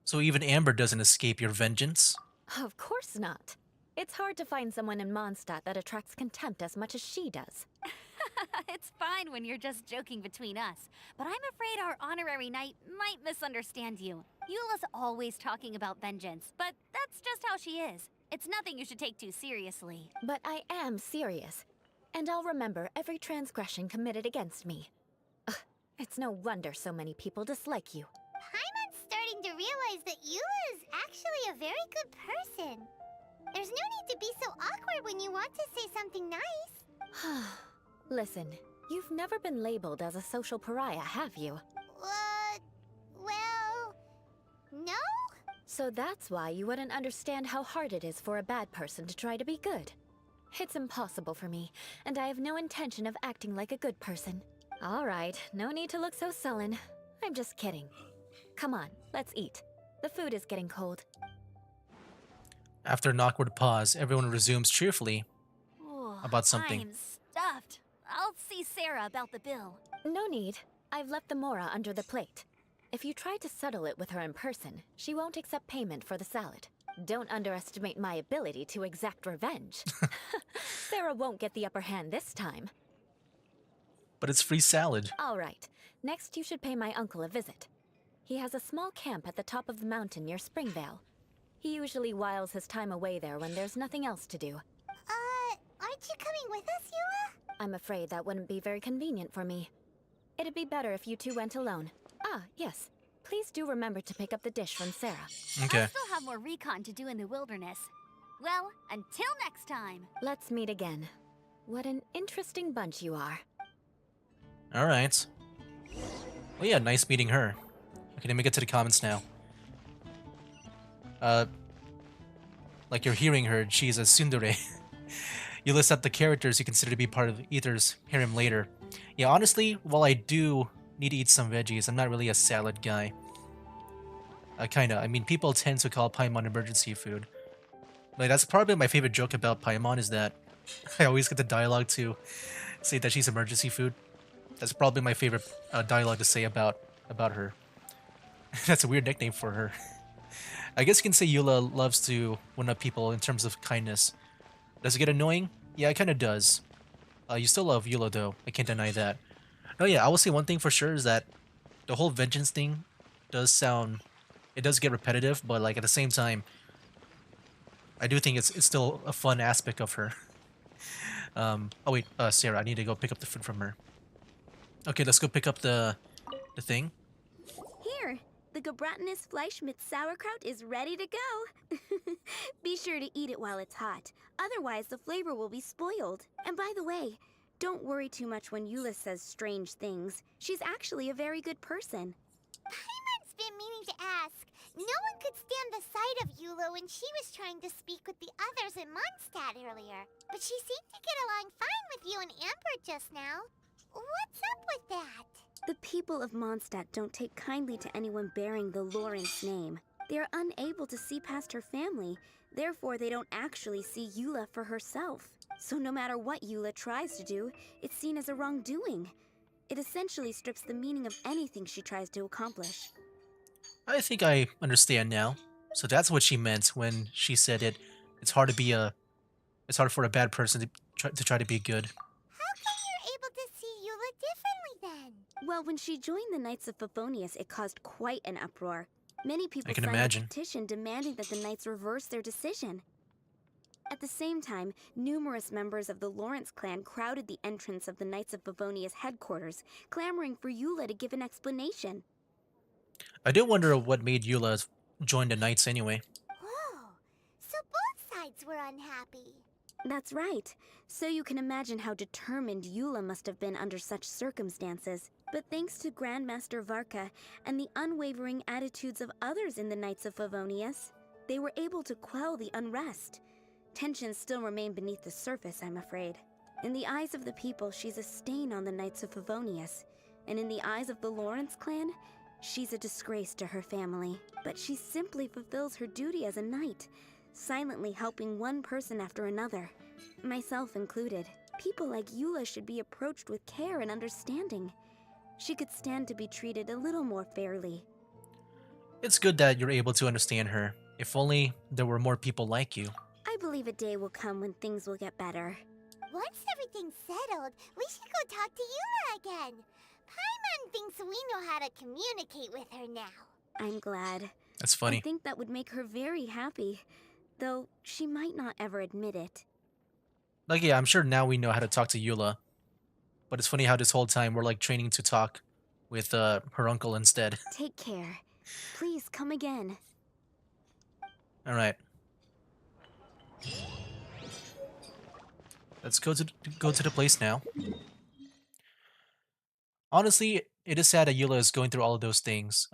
So even Amber doesn't escape your vengeance? Of course not. It's hard to find someone in Mondstadt that attracts contempt as much as she does. It's fine when you're just joking between us, but I'm afraid our honorary knight might misunderstand you. Eula's always talking about vengeance, but that's just how she is. It's nothing you should take too seriously. But I am serious, and I'll remember every transgression committed against me. Ugh, it's no wonder so many people dislike you. Paimon's starting to realize that Eula is actually a very good person. There's no need to be so awkward when you want to say something nice. Listen, you've never been labeled as a social pariah, have you? Well, no? So that's why you wouldn't understand how hard it is for a bad person to try to be good. It's impossible for me, and I have no intention of acting like a good person. All right, no need to look so sullen. I'm just kidding. Come on, let's eat. The food is getting cold. After an awkward pause, everyone resumes cheerfully Ooh, about something. I'm stuffed. I'll see Sarah about the bill. No need. I've left the mora under the plate. If you try to settle it with her in person, she won't accept payment for the salad. Don't underestimate my ability to exact revenge. Sarah won't get the upper hand this time. But it's free salad. All right. Next, you should pay my uncle a visit. He has a small camp at the top of the mountain near Springvale. He usually whiles his time away there when there's nothing else to do. Aren't you coming with us, Eula? I'm afraid that wouldn't be very convenient for me. It'd be better if you two went alone. Ah, yes. Please do remember to pick up the dish from Sarah. Okay. I still have more recon to do in the wilderness. Well, until next time. Let's meet again. What an interesting bunch you are. Alright. Well, yeah, nice meeting her. Okay, let me get to the comments now. Like you're hearing her, she's a tsundere. You list out the characters you consider to be part of Ether's harem later. Yeah, honestly, while I do need to eat some veggies, I'm not really a salad guy. Kinda. I mean, people tend to call Paimon emergency food. Like, that's probably my favorite joke about Paimon is that I always get the dialogue to say that she's emergency food. That's probably my favorite dialogue to say about her. That's a weird nickname for her. I guess you can say Eula loves to win up people in terms of kindness. Does it get annoying? Yeah, it kind of does. You still love Eula though, I can't deny that. Oh yeah, I will say one thing for sure is that the whole vengeance thing does sound... It does get repetitive, but like at the same time, I do think it's still a fun aspect of her. Oh wait, Sarah, I need to go pick up the food from her. Okay, let's go pick up the thing. Here, the gebratenes Fleisch mit Sauerkraut is ready to go. Be sure to eat it while it's hot. Otherwise, the flavor will be spoiled. And by the way, don't worry too much when Eula says strange things. She's actually a very good person. Paimon's been meaning to ask. No one could stand the sight of Eula when she was trying to speak with the others in Mondstadt earlier. But she seemed to get along fine with you and Amber just now. What's up with that? The people of Mondstadt don't take kindly to anyone bearing the Lawrence name. They are unable to see past her family. Therefore, they don't actually see Eula for herself. So no matter what Eula tries to do, it's seen as a wrongdoing. It essentially strips the meaning of anything she tries to accomplish. I think I understand now. So that's what she meant when she said it's hard for a bad person to try to be good. How come you're able to see Eula differently then? Well, when she joined the Knights of Favonius, it caused quite an uproar. Many people I can signed imagine. a petition demanding that the Knights reverse their decision. At the same time, numerous members of the Lawrence clan crowded the entrance of the Knights of Favonius headquarters, clamoring for Eula to give an explanation. I do wonder what made Eula join the Knights anyway. Whoa, so both sides were unhappy. That's right. So you can imagine how determined Eula must have been under such circumstances. But thanks to Grandmaster Varka and the unwavering attitudes of others in the Knights of Favonius, they were able to quell the unrest. Tensions still remain beneath the surface, I'm afraid. In the eyes of the people, she's a stain on the Knights of Favonius. And in the eyes of the Lawrence clan, she's a disgrace to her family. But she simply fulfills her duty as a knight, silently helping one person after another, myself included. People like Eula should be approached with care and understanding. She could stand to be treated a little more fairly. It's good that you're able to understand her. If only there were more people like you. I believe a day will come when things will get better. Once everything's settled, we should go talk to Eula again. Paimon thinks we know how to communicate with her now. I'm glad. That's funny. I think that would make her very happy, though she might not ever admit it. Like, yeah, I'm sure now we know how to talk to Eula. But it's funny how this whole time we're like training to talk with her uncle instead. Take care. Please come again. Alright. Let's go to the place now. Honestly, it is sad that Eula is going through all of those things.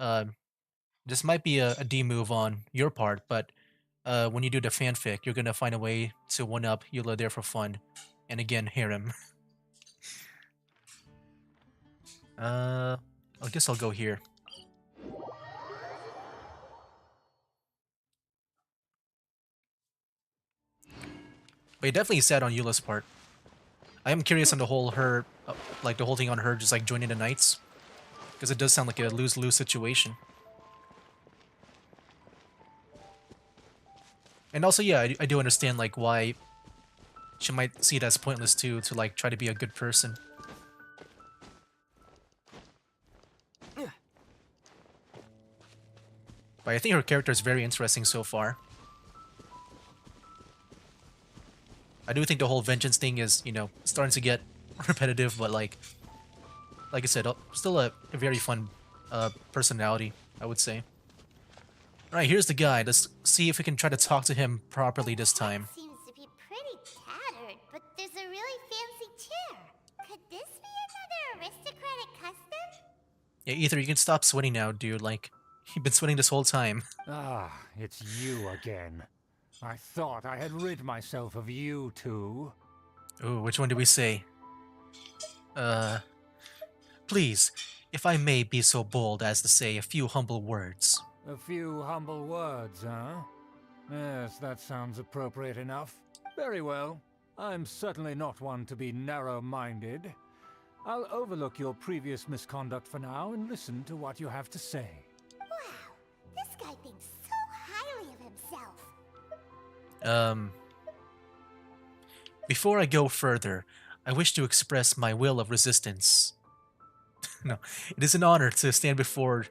This might be a D move on your part, but when you do the fanfic, you're gonna find a way to one-up Eula there for fun. And again, harem. I guess I'll go here. But it definitely is sad on Eula's part. I am curious on the whole the whole thing on her just like joining the Knights. Because it does sound like a lose-lose situation. And also, yeah, I do understand like why she might see it as pointless too, to like try to be a good person. But I think her character is very interesting so far. I do think the whole vengeance thing is, you know, starting to get repetitive, but like I said, still a very fun personality, I would say. Alright, here's the guy. Let's see if we can try to talk to him properly this time. Seems to be pretty tattered, but there's a really fancy chair. Could this be another aristocratic custom? Yeah, Ether, you can stop sweating now, dude. Like, you've been sweating this whole time. Ah, it's you again. I thought I had rid myself of you two. Ooh, which one did we say? Please, if I may be so bold as to say a few humble words. A few humble words, huh? Yes, that sounds appropriate enough. Very well. I'm certainly not one to be narrow-minded. I'll overlook your previous misconduct for now and listen to what you have to say. Wow, this guy thinks so highly of himself. Before I go further, I wish to express my will of resistance. No, it is an honor to stand before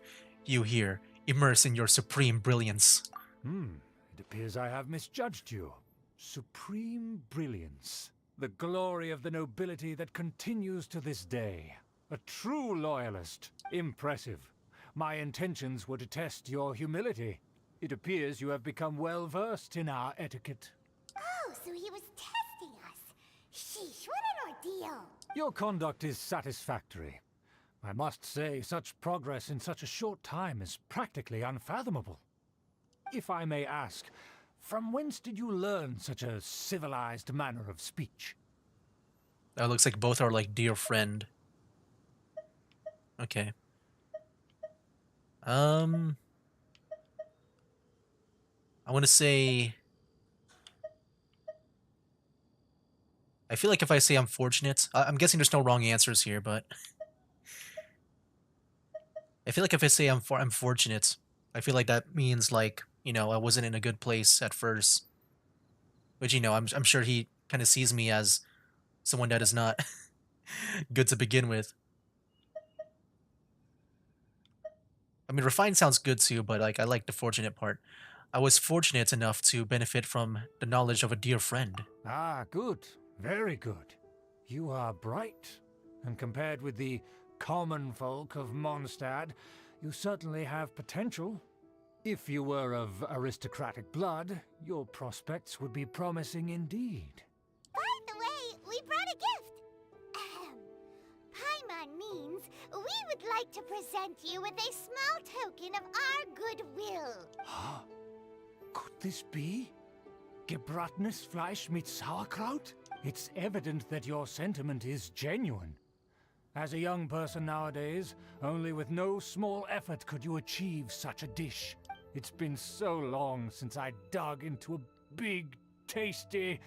you here, immersed in your supreme brilliance. It appears I have misjudged you. Supreme brilliance. The glory of the nobility that continues to this day. A true loyalist. Impressive. My intentions were to test your humility. It appears you have become well versed in our etiquette. Oh, so he was testing us. Sheesh, what an ordeal. Your conduct is satisfactory. I must say, such progress in such a short time is practically unfathomable. If I may ask, from whence did you learn such a civilized manner of speech? That looks like both are like dear friend. Okay. I want to say... I feel like if I say I'm fortunate... I'm guessing there's no wrong answers here, but... I feel like if I say I'm fortunate, I feel like that means like, you know, I wasn't in a good place at first. Which, you know, I'm sure he kind of sees me as someone that is not good to begin with. I mean, refined sounds good too, but like I like the fortunate part. I was fortunate enough to benefit from the knowledge of a dear friend. Ah, good. Very good. You are bright. And compared with the common folk of Mondstadt, you certainly have potential. If you were of aristocratic blood, your prospects would be promising indeed. By the way, we brought a gift. Paimon means we would like to present you with a small token of our goodwill. Huh? Could this be? Gebratnes Fleisch mit Sauerkraut? It's evident that your sentiment is genuine. As a young person nowadays, only with no small effort could you achieve such a dish. It's been so long since I dug into a big, tasty...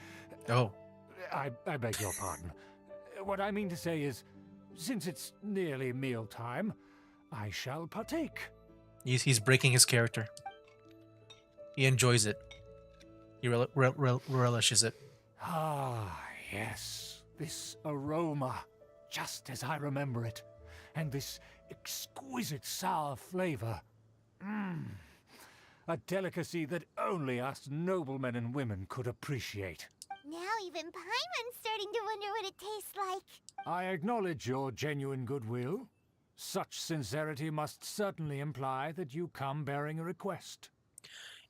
Oh. I beg your pardon. What I mean to say is, since it's nearly mealtime, I shall partake. He's breaking his character. He enjoys it. He relishes it. Ah, yes. This aroma, just as I remember it. And this exquisite sour flavor. Mmm. A delicacy that only us noblemen and women could appreciate. Now even Paimon's starting to wonder what it tastes like. I acknowledge your genuine goodwill. Such sincerity must certainly imply that you come bearing a request.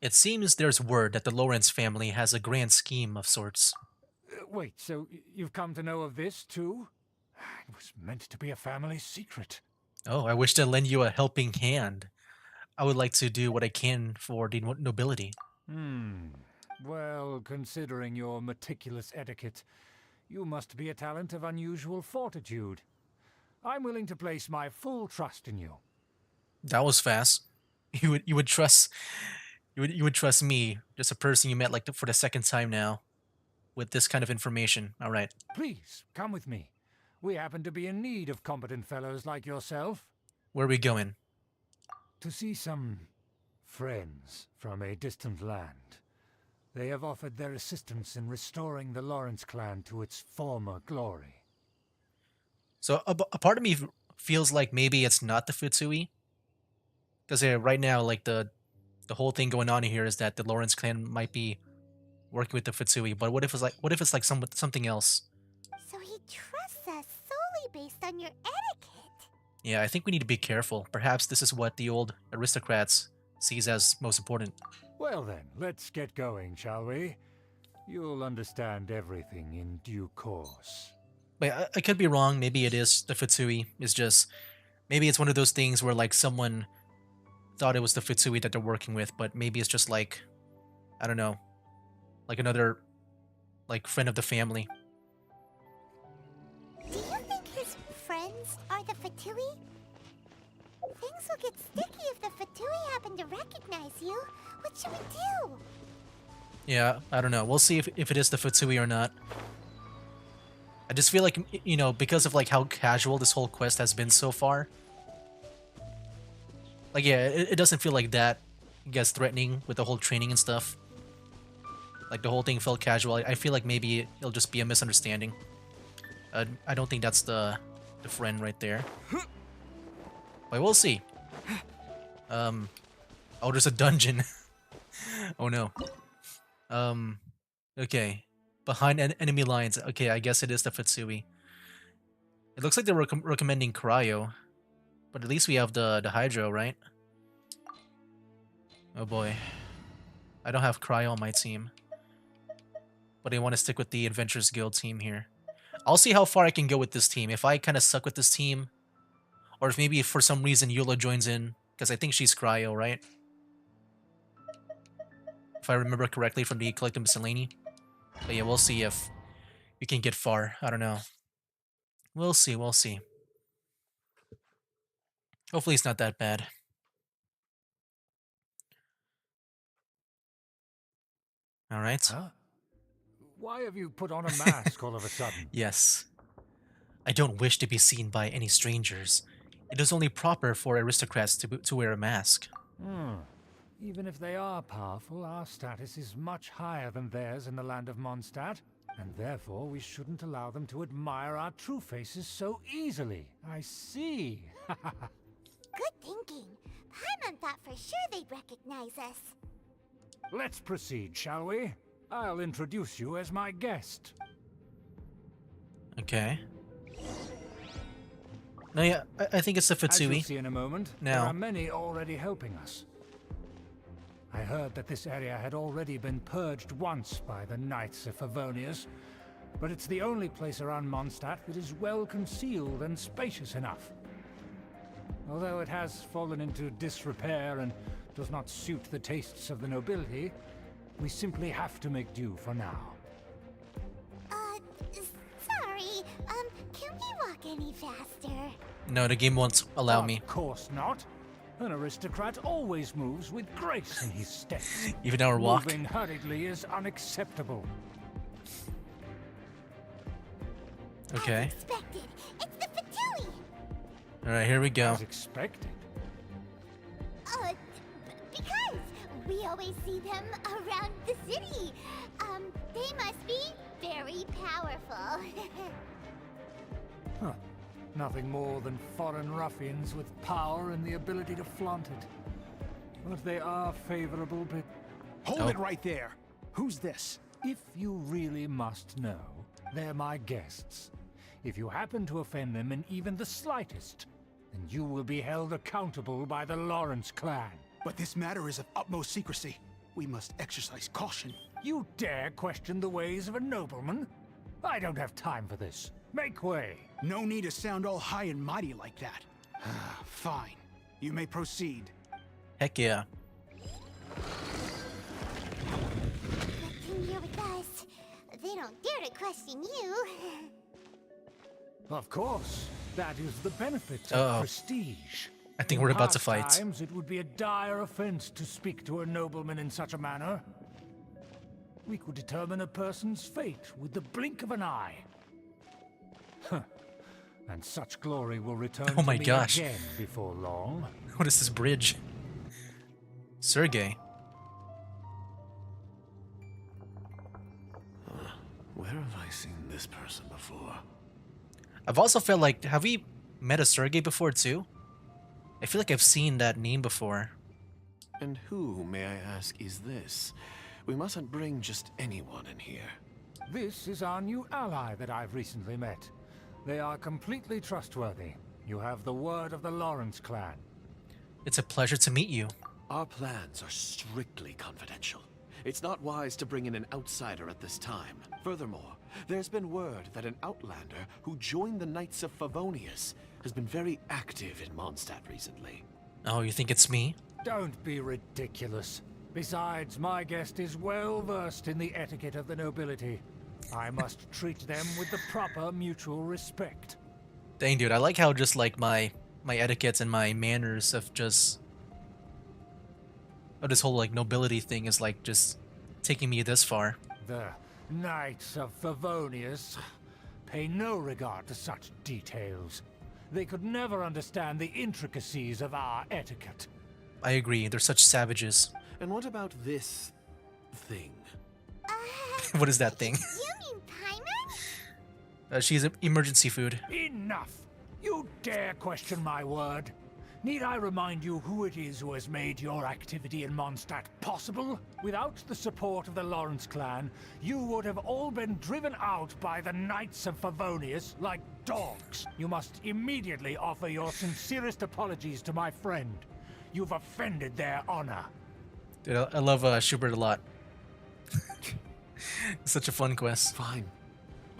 It seems there's word that the Lawrence family has a grand scheme of sorts. Wait, so you've come to know of this too? It was meant to be a family secret. Oh, I wish to lend you a helping hand. I would like to do what I can for the nobility. Well, considering your meticulous etiquette, you must be a talent of unusual fortitude. I'm willing to place my full trust in you. That was fast. You would trust me, just a person you met like for the second time now, with this kind of information. All right. Please come with me. We happen to be in need of competent fellows like yourself. Where are we going? To see some friends from a distant land. They have offered their assistance in restoring the Lawrence clan to its former glory. So a part of me feels like maybe it's not the Futsui, because right now, like the whole thing going on here is that the Lawrence clan might be working with the Futsui. But what if it's like something else? So he trusts us solely based on your etiquette. Yeah, I think we need to be careful. Perhaps this is what the old aristocrats sees as most important. Well then, let's get going, shall we? You'll understand everything in due course. But I could be wrong. Maybe it is the Futsui. It's just maybe it's one of those things where like someone thought it was the Futsui that they're working with, but maybe it's just like, I don't know, like another like friend of the family. Do you think his friends are the Fatui? Things will get sticky if the Fatui happen to recognize you. What should we do? Yeah, I don't know. We'll see if it is the Futsui or not. I just feel like, you know, because of like how casual this whole quest has been so far. Like, yeah, it doesn't feel like that gets threatening with the whole training and stuff. Like, the whole thing felt casual. I feel like maybe it'll just be a misunderstanding. I don't think that's the friend right there. But we'll see. Oh, there's a dungeon. Oh no. Okay. Behind enemy lines. Okay, I guess it is the Futsui. It looks like they're recommending Cryo. But at least we have the Hydro, right? Oh boy. I don't have Cryo on my team. But I want to stick with the Adventurers Guild team here. I'll see how far I can go with this team. If I kind of suck with this team, or if maybe for some reason Eula joins in, because I think she's Cryo, right? If I remember correctly from the Collective Miscellany. But yeah, we'll see if we can get far. I don't know. We'll see, we'll see. Hopefully it's not that bad. Alright. Huh? Why have you put on a mask all of a sudden? Yes. I don't wish to be seen by any strangers. It is only proper for aristocrats to wear a mask. Even if they are powerful, our status is much higher than theirs in the land of Mondstadt, and therefore we shouldn't allow them to admire our true faces so easily. I see. Good thinking. Paimon thought for sure they'd recognize us. Let's proceed, shall we? I'll introduce you as my guest. Okay. No, yeah, I think it's the As you'll Futsui. see in a moment, Now. there are many already helping us. I heard that this area had already been purged once by the Knights of Favonius, but it's the only place around Mondstadt that is well concealed and spacious enough. Although it has fallen into disrepair and does not suit the tastes of the nobility, we simply have to make do for now. Sorry, can we walk any faster? No, the game won't allow me. Of course not. An aristocrat always moves with grace in his steps. Even our walk. Moving hurriedly is unacceptable. Okay. As expected, it's the Fatui! Alright, here we go. As expected. Because we always see them around the city. They must be very powerful. Huh. Nothing more than foreign ruffians with power and the ability to flaunt it. But they are favorable, but Hold it right there. Who's this? if you really must know, they're my guests. If you happen to offend them in even the slightest, then you will be held accountable by the Lawrence clan. But this matter is of utmost secrecy. We must exercise caution. You dare question the ways of a nobleman? I don't have time for this. Make way. No need to sound all high and mighty like that. Fine. You may proceed. Heck yeah. Good thing you're with us. They don't dare to question you. Of course. That is the benefit Uh-oh. of prestige. I think In we're about to past fight. Times, it would be a dire offense to speak to a nobleman in such a manner. We could determine a person's fate with the blink of an eye. Huh. And such glory will return Oh to my me gosh. again before long. What is this bridge? Sergey. Where have I seen this person before? I've also felt like, have we met a Sergey before too? I feel like I've seen that name before. And who, may I ask, is this? We mustn't bring just anyone in here. This is our new ally that I've recently met. They are completely trustworthy. You have the word of the Lawrence clan. It's a pleasure to meet you. Our plans are strictly confidential. It's not wise to bring in an outsider at this time. Furthermore, there's been word that an outlander who joined the Knights of Favonius has been very active in Mondstadt recently. Oh, you think it's me? Don't be ridiculous. Besides, my guest is well versed in the etiquette of the nobility. I must treat them with the proper mutual respect. Dang, dude, I like how just like my etiquettes and my manners of just... Oh, this whole like nobility thing is like just taking me this far. The Knights of Favonius pay no regard to such details. They could never understand the intricacies of our etiquette. I agree, they're such savages. And what about this thing? What is that thing? You mean Paimon? She's emergency food. Enough! You dare question my word? Need I remind you who it is who has made your activity in Mondstadt possible? Without the support of the Lawrence clan, you would have all been driven out by the Knights of Favonius like dogs. You must immediately offer your sincerest apologies to my friend. You've offended their honor. Dude, I love Schubert a lot. It's such a fun quest. Fine.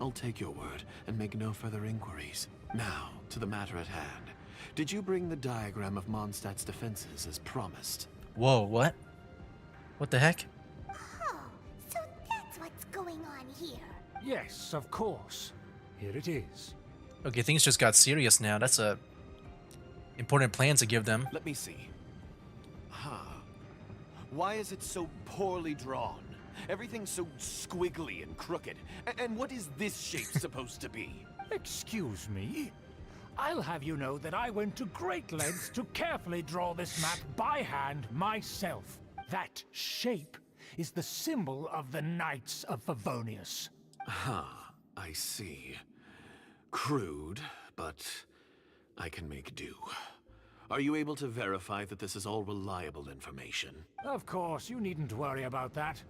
I'll take your word and make no further inquiries. Now, to the matter at hand. Did you bring the diagram of Mondstadt's defenses as promised? Whoa, what? What the heck? Oh, so that's what's going on here. Yes, of course. Here it is. Okay, things just got serious now. That's a important plan to give them. Let me see. Why is it so poorly drawn? Everything's so squiggly and crooked. And what is this shape supposed to be? Excuse me? I'll have you know that I went to great lengths to carefully draw this map by hand myself. That shape is the symbol of the Knights of Favonius. I see. Crude, but I can make do. Are you able to verify that this is all reliable information? Of course, you needn't worry about that.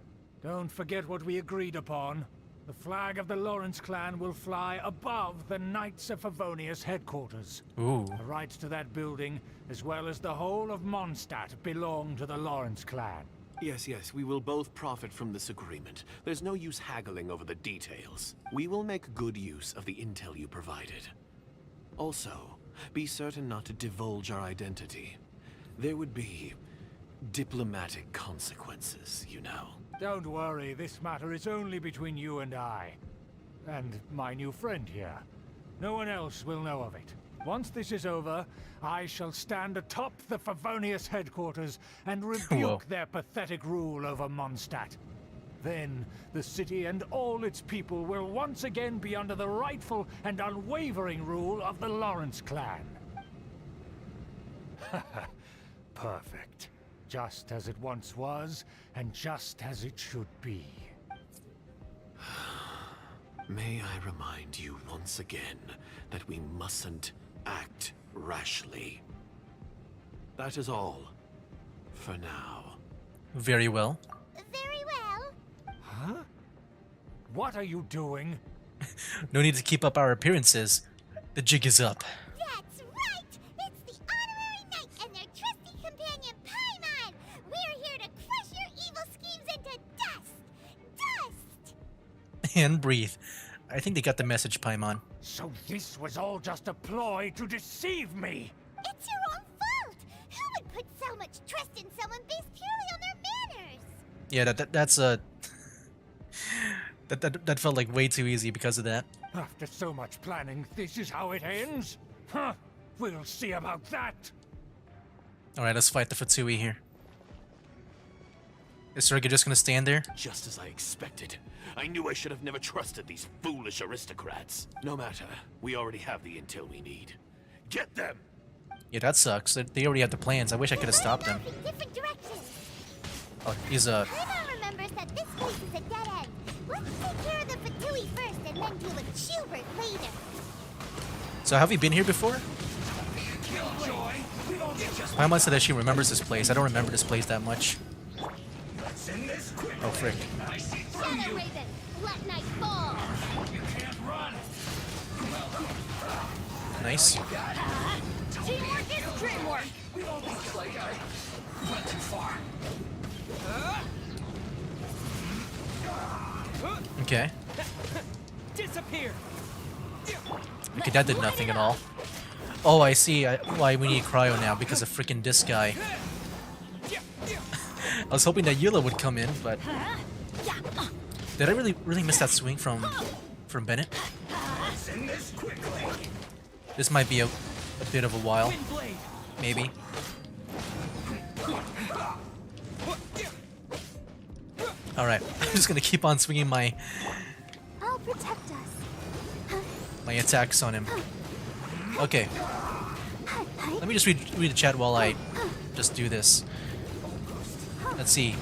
Don't forget what we agreed upon. The flag of the Lawrence clan will fly above the Knights of Favonius headquarters. Ooh. The rights to that building, as well as the whole of Mondstadt, belong to the Lawrence clan. Yes, we will both profit from this agreement. There's no use haggling over the details. We will make good use of the intel you provided. Also, be certain not to divulge our identity. There would be diplomatic consequences, you know. Don't worry, this matter is only between you and I. And my new friend here. No one else will know of it. Once this is over, I shall stand atop the Favonius headquarters and rebuke their pathetic rule over Mondstadt. Then, the city and all its people will once again be under the rightful and unwavering rule of the Lawrence clan. Perfect. Just as it once was, and just as it should be. May I remind you once again that we mustn't act rashly. That is all. For now. Very well. Very well. Huh? What are you doing? No need to keep up our appearances. The jig is up. That's right! It's the Honorary Knight and their trusty companion Paimon! We're here to crush your evil schemes into dust! Dust! And breathe. I think they got the message, Paimon. So this was all just a ploy to deceive me! It's your own fault! Who would put so much trust in someone based purely on their manners? Yeah, that's a... That felt like way too easy because of that. After so much planning, this is how it ends? Huh? We'll see about that! Alright, let's fight the Fatui here. Is Sergei just gonna stand there? Just as I expected. I knew I should have never trusted these foolish aristocrats. No matter, we already have the intel we need. Get them! Yeah, that sucks. They already had the plans. I wish I could have stopped them. In different directions. Oh, he's Paimon remembers that this place is a dead end. Let's take care of the Fatui first and then deal with Schubert later. So have we been here before? Paimon said that she remembers this place. I don't remember this place that much. Oh, frick. Shadow Raven, let night fall. Nice. Teamwork is dreamwork. Okay. Disappear! Okay, that did nothing at all. Oh, I see why we need cryo now, because of freaking this guy. I was hoping that Eula would come in, but... Did I really miss that swing from Bennett? This might be a bit of a while. Maybe. Alright, I'm just gonna keep on swinging my I'll protect us. my attacks on him. Okay. Let me just read the chat while I just do this. Let's see.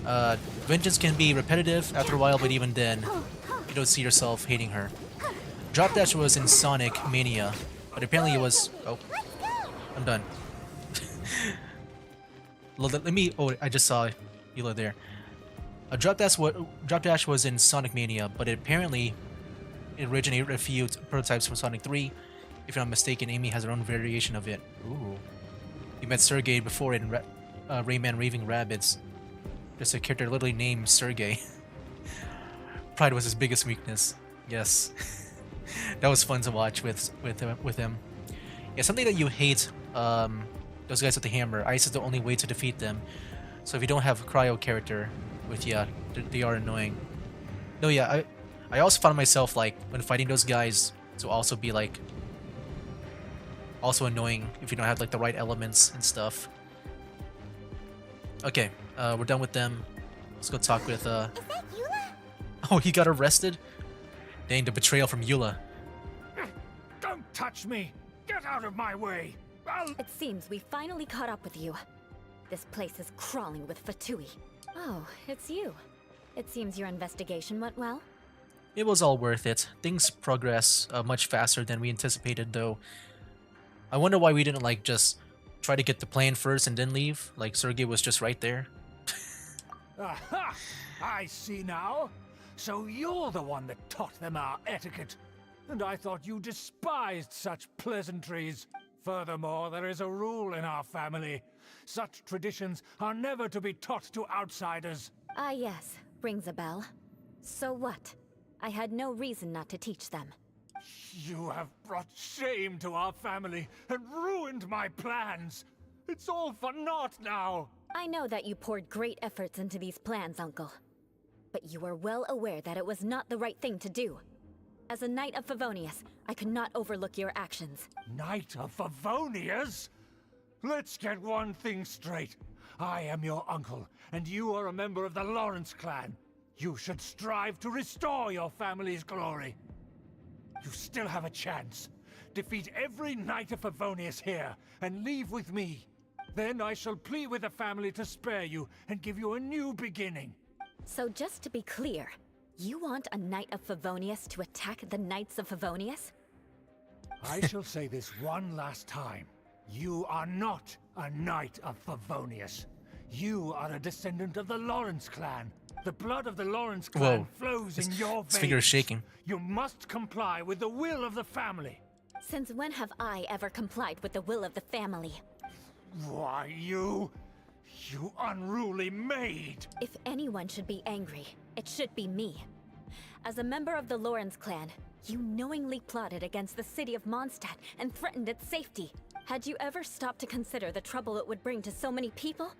Vengeance can be repetitive after a while, but even then, you don't see yourself hating her. Drop Dash was in Sonic Mania, but apparently it was... Oh. I'm done. Let me... Oh, I just saw Eula there. Drop Dash was in Sonic Mania, but apparently it originated a few prototypes from Sonic 3. If I'm not mistaken, Amy has her own variation of it. Ooh. You met Sergei before in Rayman Raving Rabbids. There's a character literally named Sergei. Pride was his biggest weakness. Yes. That was fun to watch with him. Yeah, something that you hate, those guys with the hammer. Ice is the only way to defeat them. So if you don't have a cryo character with you, they are annoying. No, yeah, I also found myself, like, when fighting those guys, to also be, like, also annoying if you don't have, like, the right elements and stuff. Okay, we're done with them. Let's go talk with, Is that Eula? Oh, he got arrested? Dang, the betrayal from Eula. Don't touch me! Get out of my way! It seems we finally caught up with you. This place is crawling with Fatui. Oh, it's you. It seems your investigation went well. It was all worth it. Things progress much faster than we anticipated, though. I wonder why we didn't, like, just try to get the plan first and then leave. Like, Sergei was just right there. Aha! I see now. So you're the one that taught them our etiquette. And I thought you despised such pleasantries. Furthermore, there is a rule in our family. Such traditions are never to be taught to outsiders. Ah yes, rings a bell. So what? I had no reason not to teach them. You have brought shame to our family and ruined my plans. It's all for naught now. I know that you poured great efforts into these plans, Uncle. But you were well aware that it was not the right thing to do. As a Knight of Favonius, I could not overlook your actions. Knight of Favonius? Let's get one thing straight. I am your uncle, and you are a member of the Lawrence clan. You should strive to restore your family's glory. You still have a chance. Defeat every Knight of Favonius here, and leave with me. Then I shall plead with the family to spare you, and give you a new beginning. So just to be clear, you want a Knight of Favonius to attack the Knights of Favonius? I shall say this one last time. You are not a Knight of Favonius. You are a descendant of the Lawrence clan. The blood of the Lawrence clan flows in your veins. His finger is shaking. You must comply with the will of the family. Since when have I ever complied with the will of the family? Why, you unruly maid! If anyone should be angry, it should be me. As a member of the Lawrence clan, you knowingly plotted against the city of Mondstadt and threatened its safety. Had you ever stopped to consider the trouble it would bring to so many people?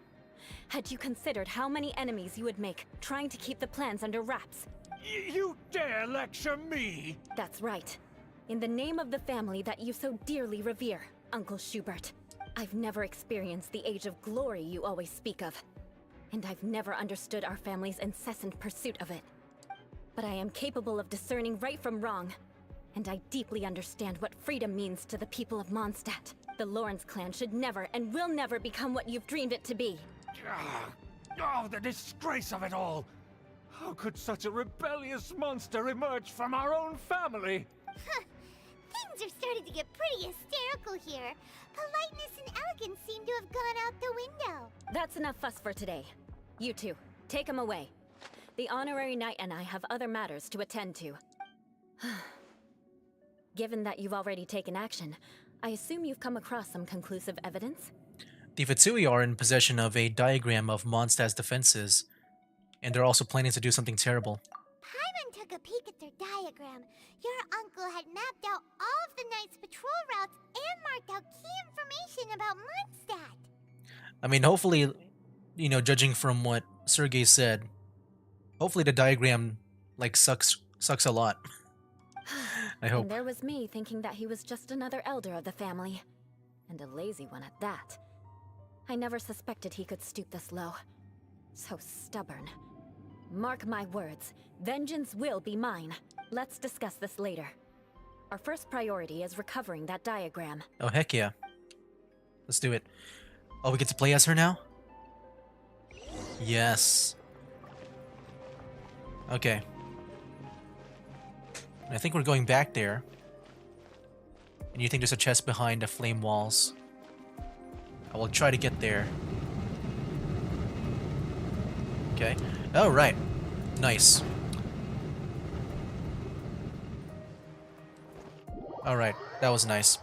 Had you considered how many enemies you would make trying to keep the plans under wraps? You dare lecture me? That's right. In the name of the family that you so dearly revere, Uncle Schubert. I've never experienced the age of glory you always speak of. And I've never understood our family's incessant pursuit of it. But I am capable of discerning right from wrong. And I deeply understand what freedom means to the people of Mondstadt. The Lawrence clan should never and will never become what you've dreamed it to be. Oh, the disgrace of it all! How could such a rebellious monster emerge from our own family? Things are starting to get pretty hysterical here. Politeness and elegance seem to have gone out the window. That's enough fuss for today. You two, take him away. The honorary knight and I have other matters to attend to. Given that you've already taken action, I assume you've come across some conclusive evidence? The Fatsui are in possession of a diagram of Mondstadt's defenses, and they're also planning to do something terrible. Paimon took a peek at their diagram. Your uncle had mapped out all of the Knight's patrol routes and marked out key information about Mondstadt. I mean, hopefully, you know, judging from what Sergei said, hopefully the diagram, like, sucks a lot. I hope. And there was me thinking that he was just another elder of the family. And a lazy one at that. I never suspected he could stoop this low. So stubborn. Mark my words, vengeance will be mine. Let's discuss this later. Our first priority is recovering that diagram. Oh, heck yeah. Let's do it. Oh, we get to play as her now? Yes. Okay. I think we're going back there. And you think there's a chest behind the flame walls. I will try to get there. Okay. Oh, right. Nice. Alright, that was nice.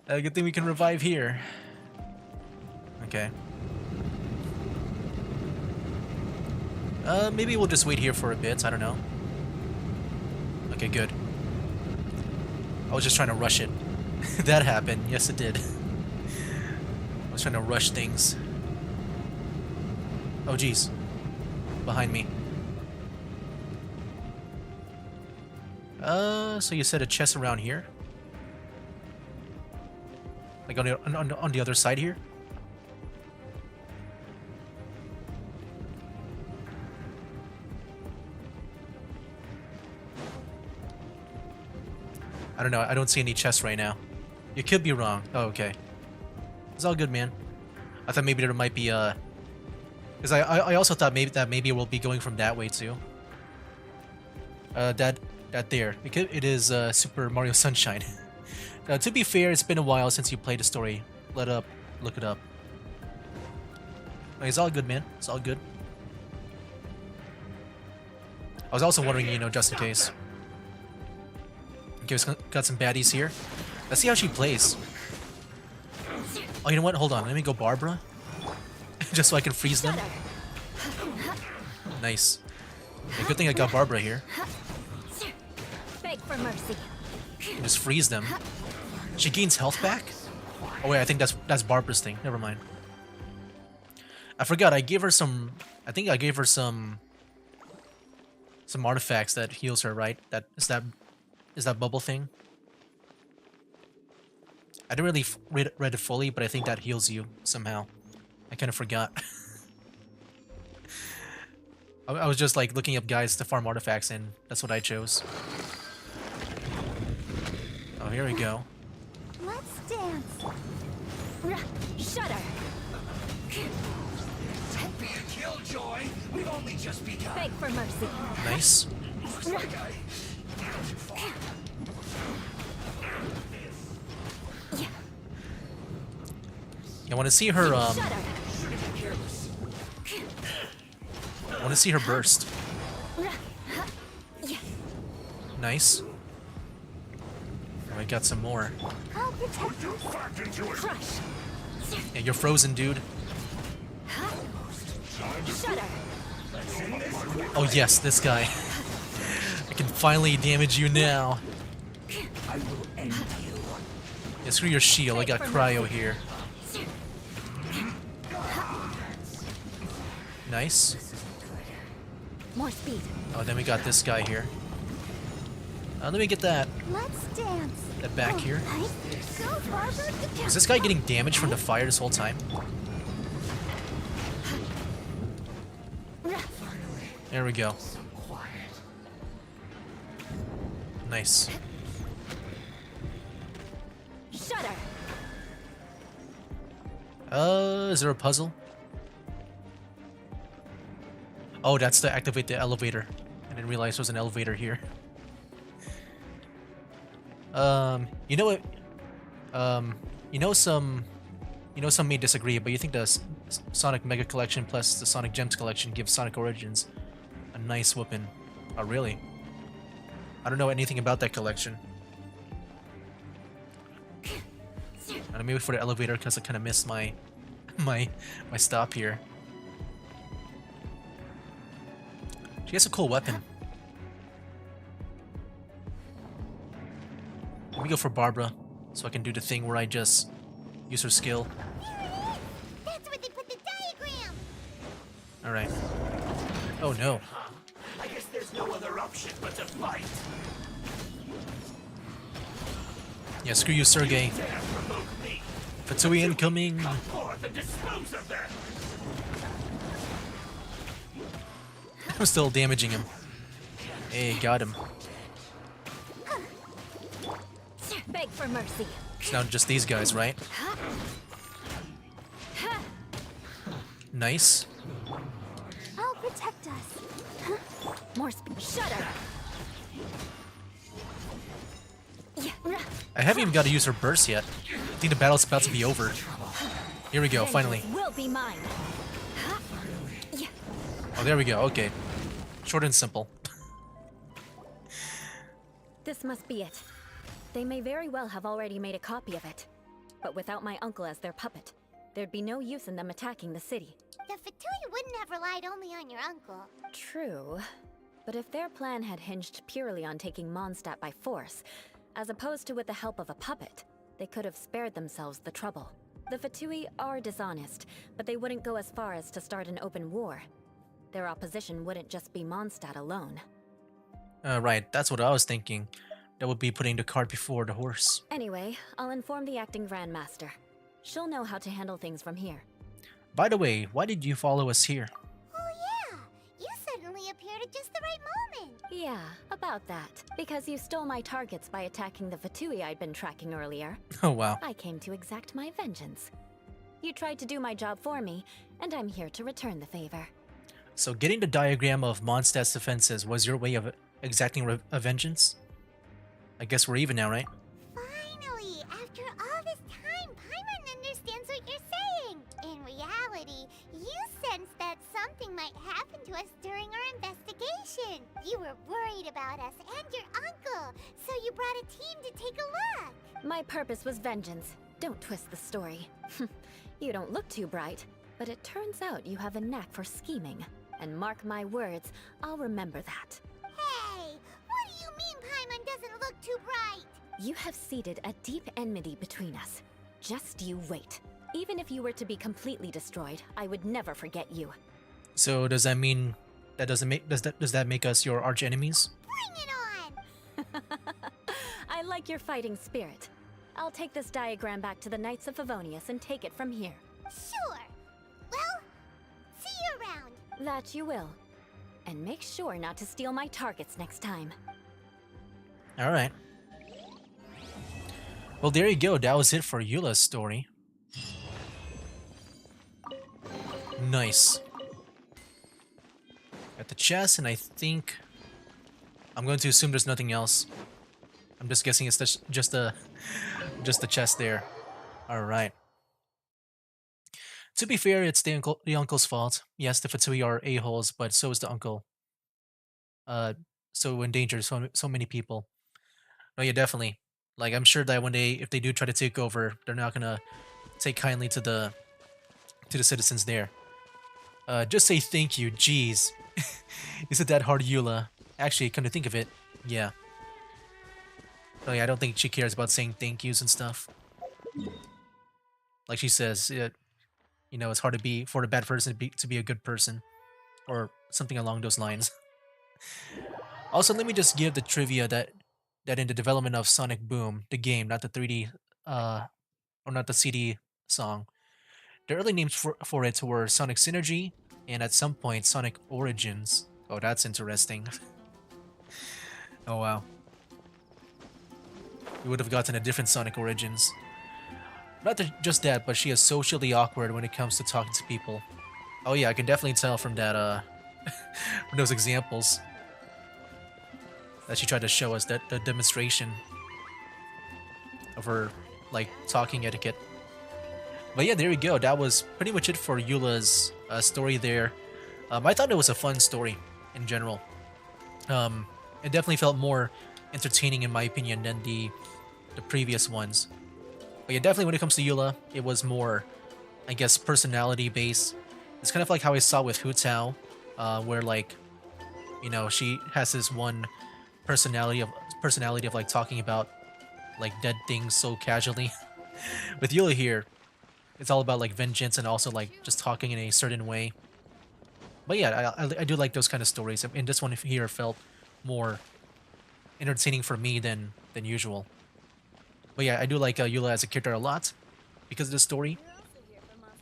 Good thing we can revive here. Okay. Maybe we'll just wait here for a bit, I don't know. Okay, good. I was just trying to rush it. That happened, yes it did. I was trying to rush things. Oh jeez. Behind me. So you said a chest around here? Like on the other side here? I don't know, I don't see any chests right now. You could be wrong. Oh, okay. It's all good, man. I thought maybe there might be because I also thought maybe we'll be going from that way too. That there. Because it is Super Mario Sunshine. To be fair, it's been a while since you played the story. Look it up. It's all good, man. It's all good. I was also wondering, you know, just in case. Okay, we got some baddies here. Let's see how she plays. Oh, you know what? Hold on. Let me go Barbara. Just so I can freeze them. Nice. Yeah, good thing I got Barbara here. Beg for mercy. Just freeze them. She gains health back? Oh wait, I think that's Barbara's thing. Never mind. I forgot. I gave her some. I think I gave her some artifacts that heals her. Right? Is that bubble thing? I didn't really read it fully, but I think that heals you somehow. I kind of forgot. I was just like looking up guides to farm artifacts, and that's what I chose. Oh, here we go. Let's dance. Shudder. Don't be a killjoy. We've only just begun. Beg for mercy. Nice. Looks like I got too far. I want to see her. Shudder. I want to see her burst. Nice. Oh, I got some more. I'll protect you. Crush. Yeah, you're frozen, dude. Shudder. Oh yes, this guy. I can finally damage you now. I will end you. Yeah, screw your shield. I got cryo here. Nice. More speed. Oh, then we got this guy here. Let me get that Let's dance. back here. Go, Barbara. Is this guy getting damage from the fire this whole time? There we go. Nice. Shudder. Is there a puzzle? Oh, that's to activate the elevator. I didn't realize there was an elevator here. You know what? Some may disagree, but you think the Sonic Mega Collection plus the Sonic Gems Collection gives Sonic Origins a nice whooping. Oh, really? I don't know anything about that collection. Let me wait for the elevator because I kind of missed my stop here. She has a cool weapon. Let me go for Barbara so I can do the thing where I just use her skill. That's where they put the diagram. Alright. Oh no. I guess there's no other option but to fight. Yeah, screw you, Sergey. Dare provoke me. Fatsui incoming. Come forth and dispose of them. I'm still damaging him. Hey, got him. Beg for mercy. It's now just these guys, right? Nice. I'll protect us. More speed. Shudder. I haven't even got to use her burst yet. I think the battle's about to be over. Here we go, finally. Vengeance will be mine. Oh, there we go. Okay. Short and simple. This must be it. They may very well have already made a copy of it. But without my uncle as their puppet, there'd be no use in them attacking the city. The Fatui wouldn't have relied only on your uncle. True. But if their plan had hinged purely on taking Mondstadt by force, as opposed to with the help of a puppet, they could have spared themselves the trouble. The Fatui are dishonest, but they wouldn't go as far as to start an open war. Their opposition wouldn't just be Mondstadt alone. Right, that's what I was thinking. That would be putting the cart before the horse. Anyway, I'll inform the acting Grandmaster. She'll know how to handle things from here. By the way, why did you follow us here? Oh yeah, you suddenly appeared at just the right moment. Yeah, about that. Because you stole my targets by attacking the Fatui I'd been tracking earlier. Oh wow. I came to exact my vengeance. You tried to do my job for me, and I'm here to return the favor. So getting the diagram of Mondstadt's defenses was your way of exacting a vengeance? I guess we're even now, right? Finally, after all this time, Paimon understands what you're saying. In reality, you sensed that something might happen to us during our investigation. You were worried about us and your uncle, so you brought a team to take a look. My purpose was vengeance. Don't twist the story. You don't look too bright, but it turns out you have a knack for scheming. And mark my words, I'll remember that. Hey, what do you mean Paimon doesn't look too bright? You have seeded a deep enmity between us. Just you wait. Even if you were to be completely destroyed, I would never forget you. So does that mean that does that make us your arch enemies? Bring it on! I like your fighting spirit. I'll take this diagram back to the Knights of Favonius and take it from here. Sure. Well, see you around. That you will. And make sure not to steal my targets next time. All right. Well, there you go. That was it for Eula's story. Nice. Got the chest, and I think I'm going to assume there's nothing else. I'm just guessing it's just the chest there. All right. To be fair, it's the uncle's fault. Yes, the Fatui are a-holes, but so is the uncle. So endangers so many people. No, yeah, definitely. Like, I'm sure that if they do try to take over, they're not gonna take kindly to the citizens there. Just say thank you. Jeez, is it that hard, Eula? Actually, come to think of it, yeah. Oh yeah, I don't think she cares about saying thank yous and stuff. Like she says, you know, it's hard to be for a bad person to be a good person, or something along those lines. Also, let me just give the trivia that in the development of Sonic Boom, the game, not the 3D, or not the CD song, the early names for it were Sonic Synergy, and at some point, Sonic Origins. Oh, that's interesting. Oh, wow. We would have gotten a different Sonic Origins. Not just that, but she is socially awkward when it comes to talking to people. Oh yeah, I can definitely tell from that, from those examples that she tried to show us, that the demonstration of her, like, talking etiquette. But yeah, there you go. That was pretty much it for Eula's story there. I thought it was a fun story in general. It definitely felt more entertaining in my opinion than the previous ones. But yeah, definitely when it comes to Eula, it was more, I guess, personality based. It's kind of like how I saw with Hu Tao, where, like, you know, she has this one personality of like talking about like dead things so casually. With Eula here, it's all about like vengeance and also like just talking in a certain way. But yeah, I do like those kind of stories, and this one here felt more entertaining for me than usual. But yeah, I do like Eula as a character a lot because of the story.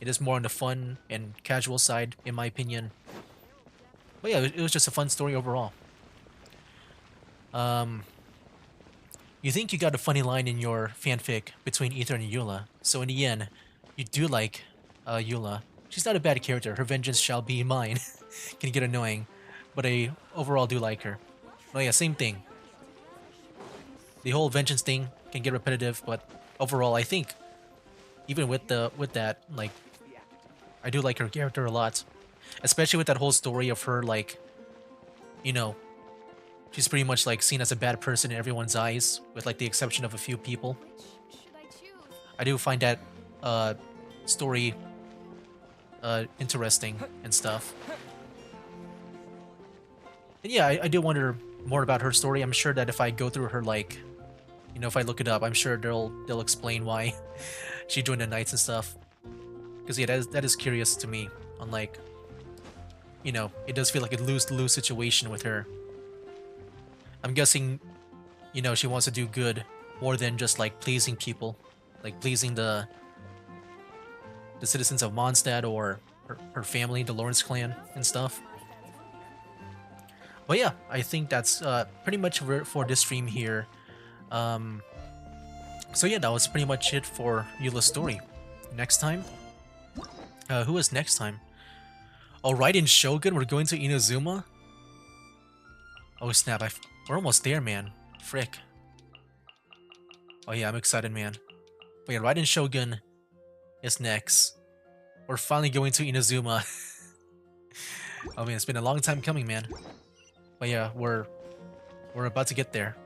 It is more on the fun and casual side, in my opinion. But yeah, it was just a fun story overall. You think you got a funny line in your fanfic between Ether and Eula, so in the end, you do like Eula. She's not a bad character. Her vengeance shall be mine. Can get annoying, but I overall do like her. Oh yeah, same thing. The whole vengeance thing can get repetitive, but overall, I think even with that, like, I do like her character a lot, especially with that whole story of her, like, you know, she's pretty much like seen as a bad person in everyone's eyes, with like the exception of a few people. I do find that story interesting and stuff. And yeah, I do wonder more about her story. I'm sure that if I go through her, like, you know, if I look it up, I'm sure they'll explain why she joined the Knights and stuff. Because yeah, that is curious to me. Unlike, you know, it does feel like a lose-lose situation with her. I'm guessing, you know, she wants to do good more than just like pleasing people, like pleasing the citizens of Mondstadt or her family, the Lawrence clan and stuff. But yeah, I think that's pretty much for this stream here. So yeah, that was pretty much it for Eula's story. Next time? Who is next time? Oh, right, in Shogun, we're going to Inazuma? Oh snap, we're almost there, man. Frick. Oh yeah, I'm excited, man. But yeah, right, in Shogun is next. We're finally going to Inazuma. Oh man, it's been a long time coming, man. But yeah, we're about to get there.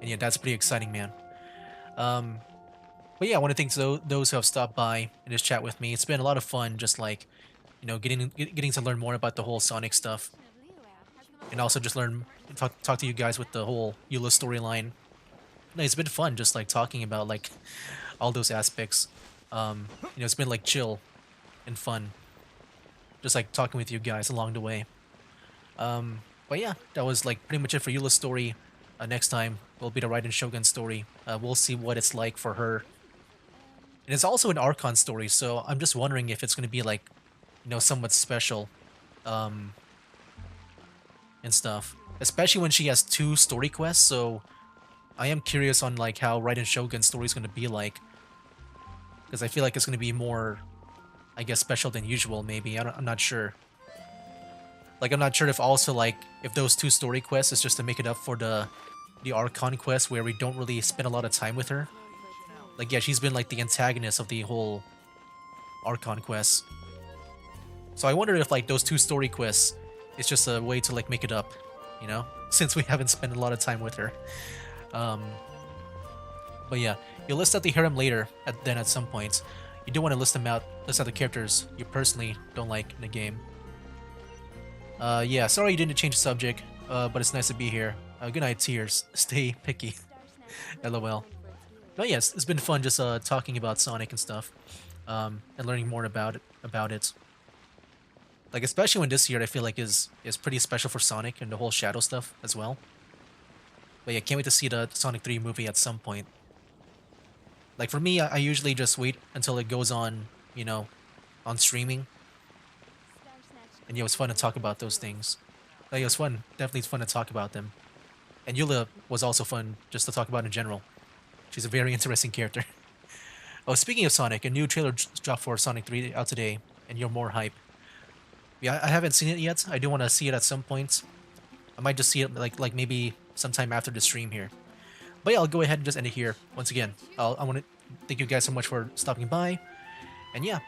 And yeah, that's pretty exciting, man. But yeah, I want to thank those who have stopped by and just chat with me. It's been a lot of fun, just like, getting to learn more about the whole Sonic stuff, and also just talk to you guys with the whole Eula storyline. No, it's been fun, just like talking about like all those aspects. It's been like chill and fun, just like talking with you guys along the way. But yeah, that was like pretty much it for Eula's story. Next time will be the Raiden Shogun story. We'll see what it's like for her. And it's also an Archon story, so I'm just wondering if it's going to be like, somewhat special, and stuff. Especially when she has 2 story quests, so I am curious on like how Raiden Shogun's story is going to be like. Because I feel like it's going to be more, I guess, special than usual, maybe. I'm not sure. Like, I'm not sure if also, like, if those 2 story quests is just to make it up for the Archon quest where we don't really spend a lot of time with her. Like, yeah, she's been, like, the antagonist of the whole Archon quest. So I wonder if, like, those 2 story quests is just a way to, like, make it up, since we haven't spent a lot of time with her. But yeah, you'll list out the harem later, at some point. You do want to list out the characters you personally don't like in the game. Yeah, sorry you didn't change the subject, but it's nice to be here. Good night, tears. Stay picky. LOL. But yes, it's been fun just talking about Sonic and stuff, and learning more about it. Like, especially when this year I feel like is pretty special for Sonic and the whole Shadow stuff as well. But yeah, can't wait to see the Sonic 3 movie at some point. Like, for me, I usually just wait until it goes on, on streaming. And it was fun to talk about those things. Like, it was fun. Definitely it's fun to talk about them. And Eula was also fun just to talk about in general. She's a very interesting character. Oh, speaking of Sonic, a new trailer dropped for Sonic 3 out today, and you're more hype. Yeah, I haven't seen it yet. I do want to see it at some point. I might just see it like maybe sometime after the stream here. But yeah, I'll go ahead and just end it here. Once again, I want to thank you guys so much for stopping by. And yeah,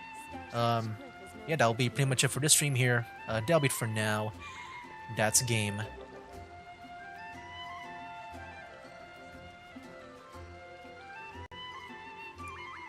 that'll be pretty much it for this stream here. That'll be it for now. That's game.